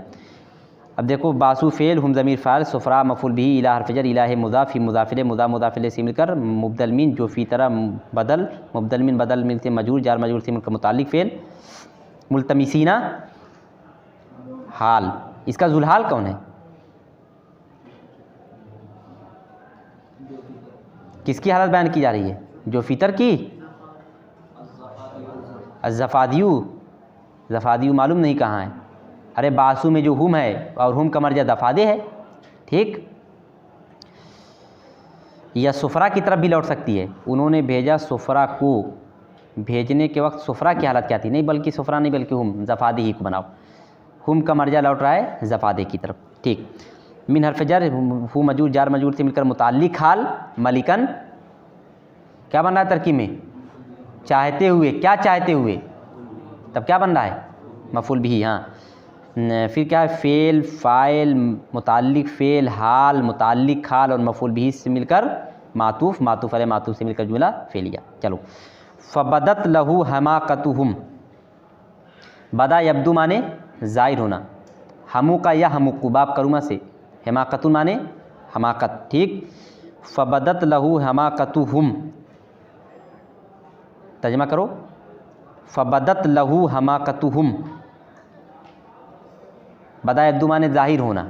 S1: अब देखो, बासु फ़ेल हम ज़मीर फ़ाइल, सुफ़रा मफ़ूल बिही, इला हरफ़जर इला मुज़ाफ़ मुज़ाफ़िल मुज़ाफ़िल से मिलकर मुब्दलमीन जो फ़ी तरह बदल, मुब्दलमीन बदल मिलते मजूर, जार मजूर से मिलकर मुताल्लिक़ फ़ेल, मुल्तमिसीना हाल। इसका ज़ुलहाल कौन है, किसकी हालत बयान की जा रही है, जो फ़ितर की, ज़फ़ादियू मालूम नहीं कहाँ है। अरे बासु में जो हुम है और हुम का मर्जा दफ़ादे है। ठीक। या सुफ़रा की तरफ भी लौट सकती है। उन्होंने भेजा सुफ़रा को, भेजने के वक्त सुफ़रा की हालत क्या थी, नहीं बल्कि सुफ़रा नहीं बल्कि हुम, ज़फ़ादी ही को बनाओ, हुम का मर्जा लौट रहा है ज़फ़ादे की तरफ। ठीक। मिन हरफ़जर हु मजूर, जार मजूर से मिलकर मुताल्लिक़ हाल, मलिकन क्या बन रहा है तरकीब में, चाहते हुए, क्या चाहते हुए, तब क्या बन रहा है, मफ़ूल बिही। हाँ, फिर क्या है, फ़ेल फ़ाइल मुताल्लिक़ फ़ेल हाल मुताल्लिक़ हाल और मफ़ूल बिही से मिलकर मातूफ़, मातूफ़ अलैह मातूफ़ से मिलकर जुमला फ़ेलिया। चलो, फ़बदत लहू हमाक़तुहुम, बदा यब्दु माने ज़ाहिर होना, हमू का या हमूक़ बाब करुमा से, हमाक़तुन माने हमाकत। ठीक। फ़बदत लहू हमाक़तुहुम, तर्जुमा करो, फ़बदत लहू हमाक़तुहुम, बदा यब्दु माने ज़ाहिर होना,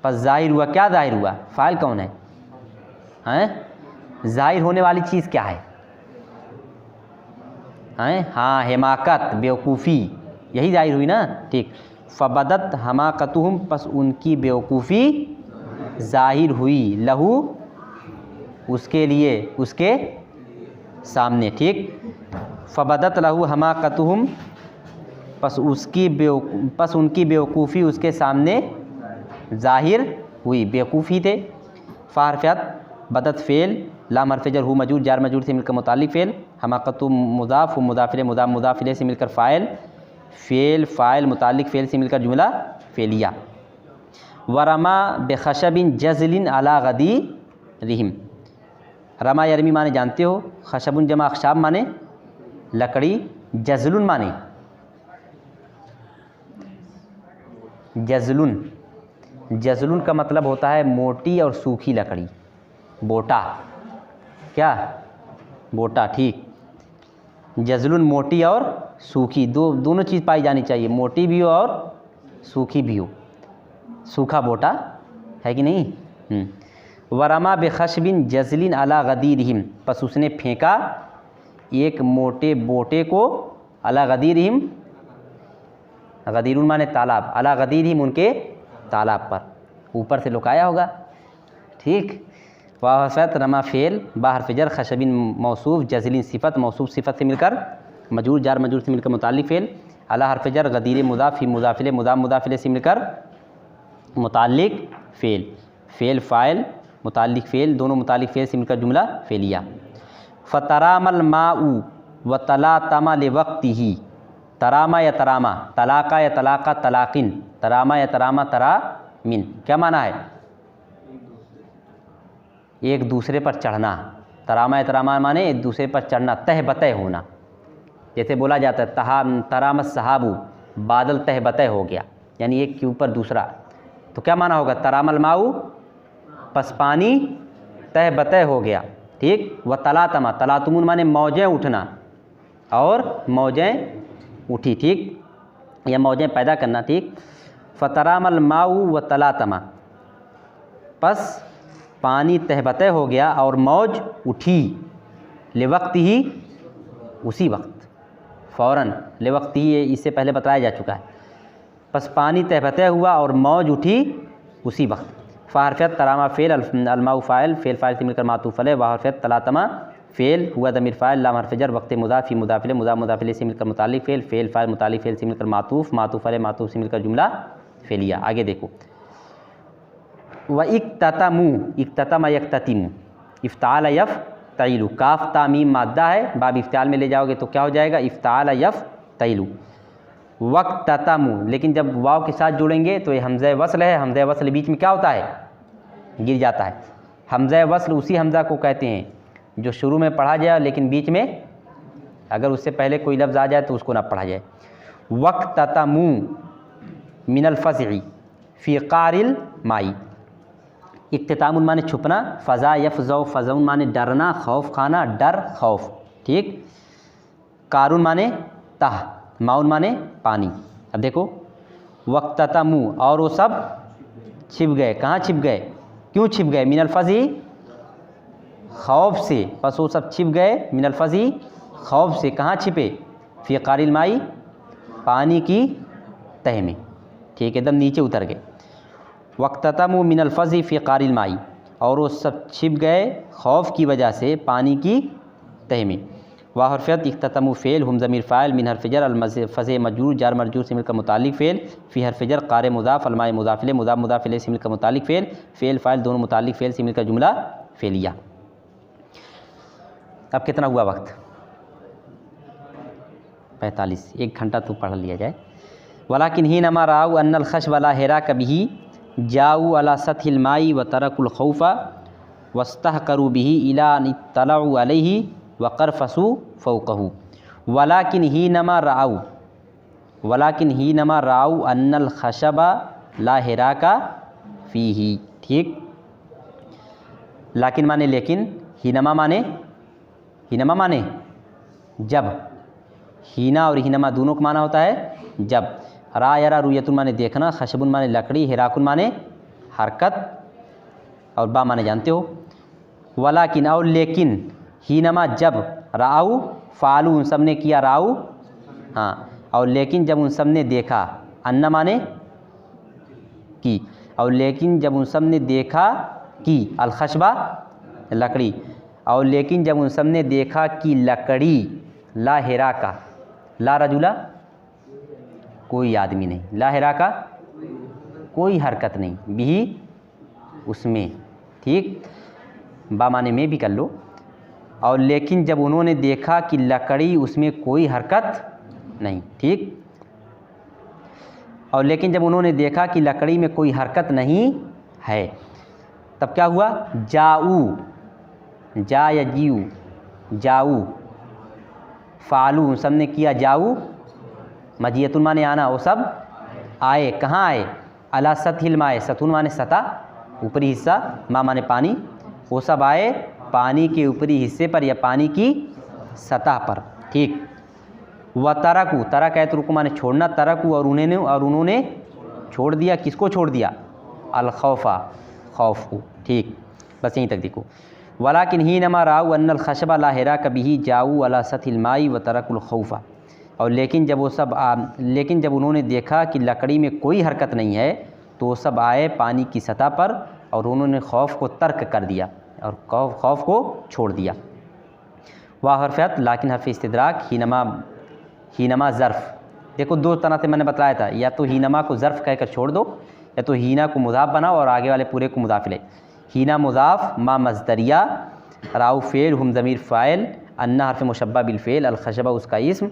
S1: बस ज़ाहिर हुआ, क्या ज़ाहिर हुआ, फ़ाइल कौन है, हैं, ज़ाहिर होने वाली चीज़ क्या है, हैं, हाँ, हिमाकत, बेवकूफ़ी, यही ज़ाहिर हुई ना। ठीक। फ़बदत हमाक़तुहुम, बस उनकी बेवकूफ़ी ज़ाहिर हुई, लहू उसके लिए, उसके सामने। ठीक। फ़बदत लहू हमाक़तुहुम, बस उनकी बेवकूफ़ी उसके सामने ज़ाहिर हुई, बेवकूफ़ी थे। फ़हरफ़त बदत फ़ेल, लाम हरफ़जर हु मजूर, जार मजूर से मिलकर मुताल्लिक़ फ़ेल, हमाक़तु मुज़ाफ़ मुज़ाफ़िल मुज़ाफ़िल से मिलकर फ़ाइल, फ़ेल फ़ाइल मुताल्लिक़ फ़ेल से मिलकर जुमला फ़ेलिया। वरमा बेखशबिन जज़लिन अला गदी रिहिम, रमा यरमी माने जानते हो, खशबुन जमा अख़शाब माने लकड़ी, जज़लुन माने, जज़लुन जज़लुन का मतलब होता है मोटी और सूखी लकड़ी, बोटा, क्या बोटा, ठीक। जज़लुन मोटी और सूखी, दोनों चीज़ पाई जानी चाहिए, मोटी भी हो और सूखी भी हो, सूखा बोटा है कि नहीं। वरमा बेखशबिन जज़लिन अला गदीरहिम, बस उसने फेंका एक मोटे बोटे को अला गदीरहिम, गदीरुन माने तालाब, अला गदीरहिम उनके तालाब पर, ऊपर से लुकाया होगा, ठीक। वाहफ़त रमा फ़ेल बाहर फ़िजर खशबिन मौसूफ़ जज़लिन सिफ़त मौसूफ़ सिफ़त से मिलकर मजरूर जार मजरूर से मिलकर मुताल्लिक़ फ़ेल, अला हर फ़िजर गदीर मुदाफ़ मुदाफ़िले मुदाफ़ मुदाफ़िले से मिलकर मुताल्लिक़ फ़ेल, फ़ेल फ़ाइल मुताल्लिक़ फ़ेल, दोनों मुताल्लिक़ फ़ेल से मिलकर जुमला फ़ेलिया। फ़तरामल माउ व तलातमा लिवक्तिही, तरामा या तरामा, तलाक़ा या तलाक़ा तलाक़िन, तरामा या तरामा तरामिन, क्या माना है, एक दूसरे पर चढ़ना। तरामा या तरामा माने एक दूसरे पर चढ़ना, तह बतह होना। जैसे बोला जाता है तरामत सहाबू, बादल तह बतह हो गया, यानी एक के ऊपर दूसरा। तो क्या माना होगा, तरामल माऊ, पस पानी तह बतह हो गया, ठीक। व तलातमा, तलातुमुन माने मौजें उठना, और मौजें उठी, ठीक, या मौजें पैदा करना, ठीक। फ़तरामल माऊ व तलातमा, पस पानी तहबतह हो गया और मौज उठी, लेवक्त ही, उसी वक्त, फ़ौरन, लेवक्त ही इससे पहले बताया जा चुका है। बस पानी तहबतह हुआ और मौज उठी उसी वक्त। फ़ारफ़त तरामा फ़ेल अलमाउ फ़ाइल, फ़ेल फ़ाइल से मिलकर मातूफ़ अलैह, वाहफ़त तलातमा फ़ेल हुआ दमीर फ़ाइल लाम हर्फ़ जर वक्त मुदाफ़ी मुदाफ़िले मुदाफ़ मुदाफ़िले से मिलकर मुताल्लिक़ फ़ेल, फ़ेल फ़ाइल मुताल्लिक़ फ़ेल से मिलकर मातूफ़ मातूफ़ अलैह मातूफ़ से मिलकर जुमला फ़ेलिया। आगे देखो, व इक्ततमू, इक्ततम यक्ततिमू, इफ़्ताल यफ़ तईलू, काफ तामीम माद्दा है, बाब इफ़्ताल में ले जाओगे तो क्या हो जाएगा, इफ़्ताल यफ़ तईलू। वक्ततमू, लेकिन जब वाव के साथ जुड़ेंगे तो ये हमज़ा वस्ल है, हमज़ा वस्ल बीच में क्या होता है, गिर जाता है। हमज़ा वस्ल उसी हमज़ा को कहते हैं जो शुरू में पढ़ा जाए, लेकिन बीच में अगर उससे पहले कोई लफ्ज़ आ जाए तो उसको ना पढ़ा जाए। वक्ततमू मिनल फ़ज़ई फ़ी क़ारिल माई, इक्तितामुन माने छुपना, फ़ज़ा यफ़ज़ौ फ़ज़उन माने डरना, खौफ खाना, डर खौफ, ठीक। कारुन माने तह, माउन माने पानी। अब देखो, वक्ततमू, और वो सब छिप गए, कहाँ छिप गए, क्यों छिप गए, मिनल फ़ज़ी, खौफ से, बस वो सब छिप गए, मिनल फ़ज़ी, खौफ से, कहाँ छिपे, फ़ी क़ारिल माई, पानी की तह में, ठीक, एकदम नीचे उतर गए। वक्ततमू मिनल फ़ज़ी फ़ी क़ारिल माई, और वो सब छिप गए खौफ की वजह से पानी की तह में। वाह हरफ़त इख्ततमू फ़ेल हम ज़मीर फ़ाइल मिन हरफ़ जर अल फ़ज़े मजरूर जार मजरूर से मिलकर मुताल्लिक़ फ़ेल, फ़ी हरफ़ जर क़ार मुज़ाफ़ अलमाए मुज़ाफ़िले मुज़ाफ़ मुज़ाफ़िले से मिलकर मुताल्लिक़ फ़ेल, फ़ेल फ़ाइल दोनों मुताल्लिक़ फ़ेल से मिलकर जुमला फ़ेलिया। अब कितना हुआ वक्त, 45, 1 घंटा तो पढ़ लिया जाए। वलाकिन ही नमा राउ अन्नल खश वला हेरा कभी जाऊ अला सथिल माई व तरकुल खौफ़ा वस्तहकरू बिही इला तलऊ अलैहि वक़रफ़सू फ़ौक़हू। वलाकिन ही नमा राउ, वलाकिन ही नमा राउ अन्नल खशबा ला हिराका फ़ीही, ठीक। लाकिन माने लेकिन, हीनमा माने, हीनमा माने जब, हीना और हीनमा दोनों का माना होता है जब। रा यरा रुयतुन माने देखना, खशबुन माने लकड़ी, हिराकुन माने हरकत, और बा माने जानते हो। वलाकिन और लेकिन, हीनमा जब, राउ फ़ालू उन सब ने किया, राउ हाँ, और लेकिन जब उन सब ने देखा, अन्ना माने की, और लेकिन जब उन सब ने देखा कि अलखशबा लकड़ी, और लेकिन जब उन सब ने देखा कि लकड़ी, ला हिरा का, ला रजुला कोई आदमी नहीं, ला हिरा का कोई हरकत नहीं, बिही उसमें, ठीक, बा माने में भी कर लो। और लेकिन जब उन्होंने देखा कि लकड़ी उसमें कोई हरकत नहीं, ठीक, और लेकिन जब उन्होंने देखा कि लकड़ी में कोई हरकत नहीं है, तब क्या हुआ, जाऊ, जा या जीऊ, जाऊ फ़ालू सब ने किया, जाऊ मजियतुन माने आना, वो सब आए, कहाँ आए, अला सतहिल माए, सतून माने सतह, ऊपरी हिस्सा, मा माने पानी, वो सब आए पानी के ऊपरी हिस्से पर या पानी की सतह पर। ठीक। व तरकू, तरक है तो रुको माने छोड़ना, तरकू और उन्होंने छोड़ दिया, किसको छोड़ दिया? अल खौफा, खौफ को। ठीक, बस यहीं तक देखो। वलाकिन ही नमा राउ अन्नल खशबा लाहिरा कभी जाऊ अला सतहिल माई व तरकुल खौफा। और लेकिन जब उन्होंने देखा कि लकड़ी में कोई हरकत नहीं है तो वो सब आए पानी की सतह पर और उन्होंने खौफ को तर्क कर दिया और खौफ को छोड़ दिया। वाह हरफियत लाकिन हरफ इस्तिदराक हीनमा ज़र्फ़। देखो दो तरह से मैंने बताया था, या तो हीनमा को ज़र्फ़ कहकर छोड़ दो या तो हीना को मुज़ाफ़ बनाओ और आगे वाले पूरे को मुज़ाफ़ ले। हीना मुज़ाफ़, मा मज़दरिया, राउ फ़ेल, हुम ज़मीर फ़ाइल, अन्ना हरफ मुशब्बा बिल फ़ेल, अल खशबा उसका इस्म,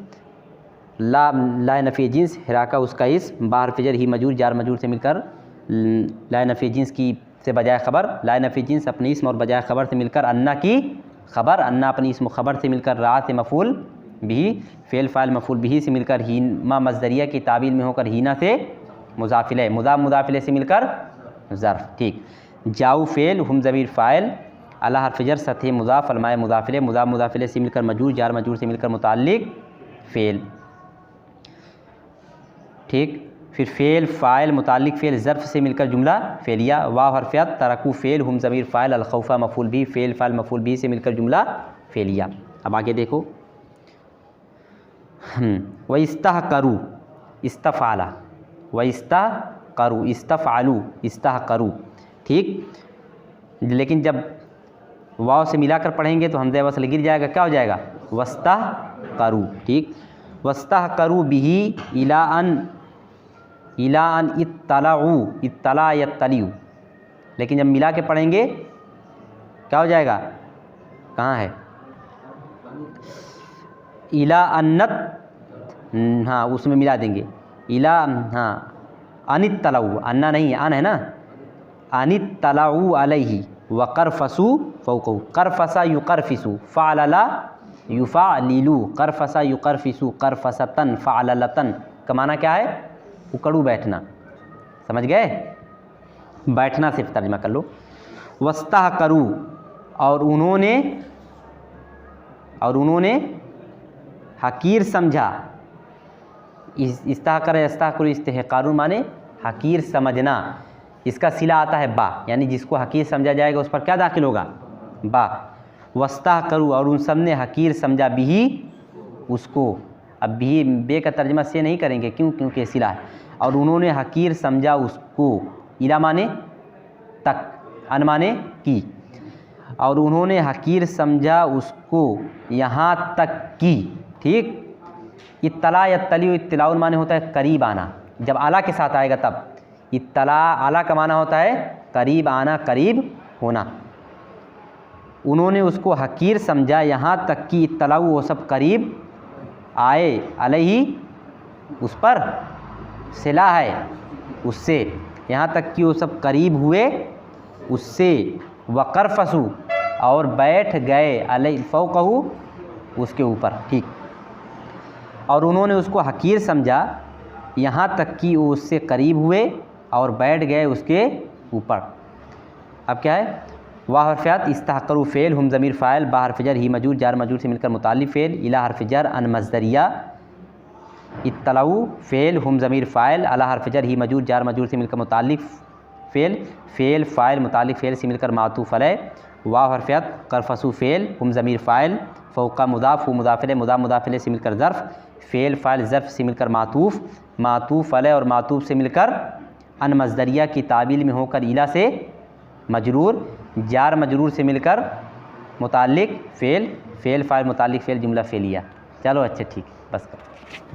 S1: ला नफ़ी जिन्स हिराका उसका इस्म, बाहर फ़िजर ही मजूर जार मजूर से मिलकर ला नफ़ी जिन्स की से बजाय ख़बर, ला नफ़ी जिन्स अपनी इस्म और बजाय ख़बर से मिलकर अन्ना की ख़बर, अन्ना अपनी इस्म ख़बर से मिलकर रा से मफ़ूल बिही, फ़ेल फ़ाइल मफ़ूल बिही से मिलकर हीमा मज़दरिया की ताबील में होकर हीना से मुज़ाफ़िले, मुज़ाफ़िले से मिलकर ज़र्फ़। ठीक। जाऊ फ़ेल, हुम ज़मीर फ़ाइल, अला हर्फ़ जर, सतह मुज़ाफ़, अलमाए मुज़ाफ़िले, मुज़ाफ़िले से मिलकर मजूर, जार मजूर से मिलकर मुताल्लिक़ फ़ेल। ठीक। फिर फ़ेल फ़ाइल मुताल्लिक़ फ़ेल ज़र्फ़ से मिलकर जुमला फ़ेलिया। वाव हरफ़ियत, तरकू फ़ेल, हुम ज़मीर फ़ाइल, अल खौफ़ा मफ़ूल भी, फ़ेल फ़ाइल मफ़ूल भी से मिलकर जुमला फ़ेलिया। अब आगे देखो। व इस्तहकरू, इस्तफ़ाला, व इस्तहकरू, इस्तफ़ालू, इस्तहकरू। ठीक। लेकिन जब वाव से मिलाकर पढ़ेंगे तो हमज़ा वसल गिर जाएगा, क्या हो जाएगा? वस्तहकरू। ठीक। वस्तहकरू बिही इला अन इत्तलाऊ, इत्तला यत्तलियू। लेकिन जब मिला के पढ़ेंगे क्या हो जाएगा? कहाँ है? इला अन्नत, हाँ उसमें मिला देंगे इला, हाँ अनित तलाऊ, अन्ना नहीं है, अन है ना, अनित तलाऊ अलैहि व करफसू फ़ौक़हू, करफसा युकरफिसू, फ़अलला युफ़अलिलू, करफसा युकरफिसू, करफसतन फ़अललतन का माना क्या है? उकड़ू बैठना। समझ गए? बैठना सिर्फ तर्जुमा कर लो। वस्तहकरू, और उन्होंने हकीर समझा। इस्तहकर इस्तहकरू इस्तेहकारू माने हकीर समझना। इसका सिला आता है बा, यानी जिसको हकीर समझा जाएगा उस पर क्या दाखिल होगा? बा। वस्तहकरू, और उन सब ने हकीर समझा बिही उसको। अब बिही बे का तर्जुमा से नहीं करेंगे, क्यों? क्योंकि सिला है। और उन्होंने हकीर समझा उसको, इला माने तक, अन माने की, और उन्होंने हकीर समझा उसको यहाँ तक की। ठीक। इत्तला यत्तलियू, इत्तलाउन माने होता है करीब आना, जब आला के साथ आएगा तब। इत्तला आला का माना होता है करीब आना, करीब होना। उन्होंने उसको हकीर समझा यहाँ तक कि इत्तलाऊ वो सब करीब आए, अलैहि उस पर, सिला है उससे, यहाँ तक कि वो सब करीब हुए उससे। वकरफसू, और बैठ गए, अलैहि फ़ौक़हू उसके ऊपर। ठीक। और उन्होंने उसको हकीर समझा यहाँ तक कि वो उससे करीब हुए और बैठ गए उसके ऊपर। अब क्या है? वाह हरफ़ियत, इस्तहकरू फ़ेल, हुम ज़मीर फ़ाइल, बा हरफ़ जर, ही मजूर, जार मजूर से मिलकर मुताल्लिक़ फ़ेल, इला हरफ़ जर, अन मज़दरिया, इत्तलाऊ फ़ेल, हुम ज़मीर फ़ाइल, अला हरफ़ जर, ही मजूर, जार मजूर से मिलकर मुताल्लिक़ फ़ेल, फ़ेल फ़ाइल मुताल्लिक़ फ़ेल से मिलकर मातूफ़ अलैह। वाह हरफ़ियत, करफसू फ़ेल, हुम ज़मीर फ़ाइल, फ़ौक़ा मुज़ाफ़, हु मुज़ाफ़िले, मुज़ाफ़िले से मिलकर ज़र्फ़, फ़ेल फ़ाइल ज़र्फ़ से मिलकर मातूफ़ अलैह, और मातूफ़ से मिलकर अन मज़दरिया की ताबील में होकर इला से मजरूर, जार मजरूर से मिलकर मुताल्लिक़ फ़ेल, फ़ेल फ़ाइल मुताल्लिक़ फ़ेल जुमला फ़ेलिया। चलो अच्छा ठीक, बस करो।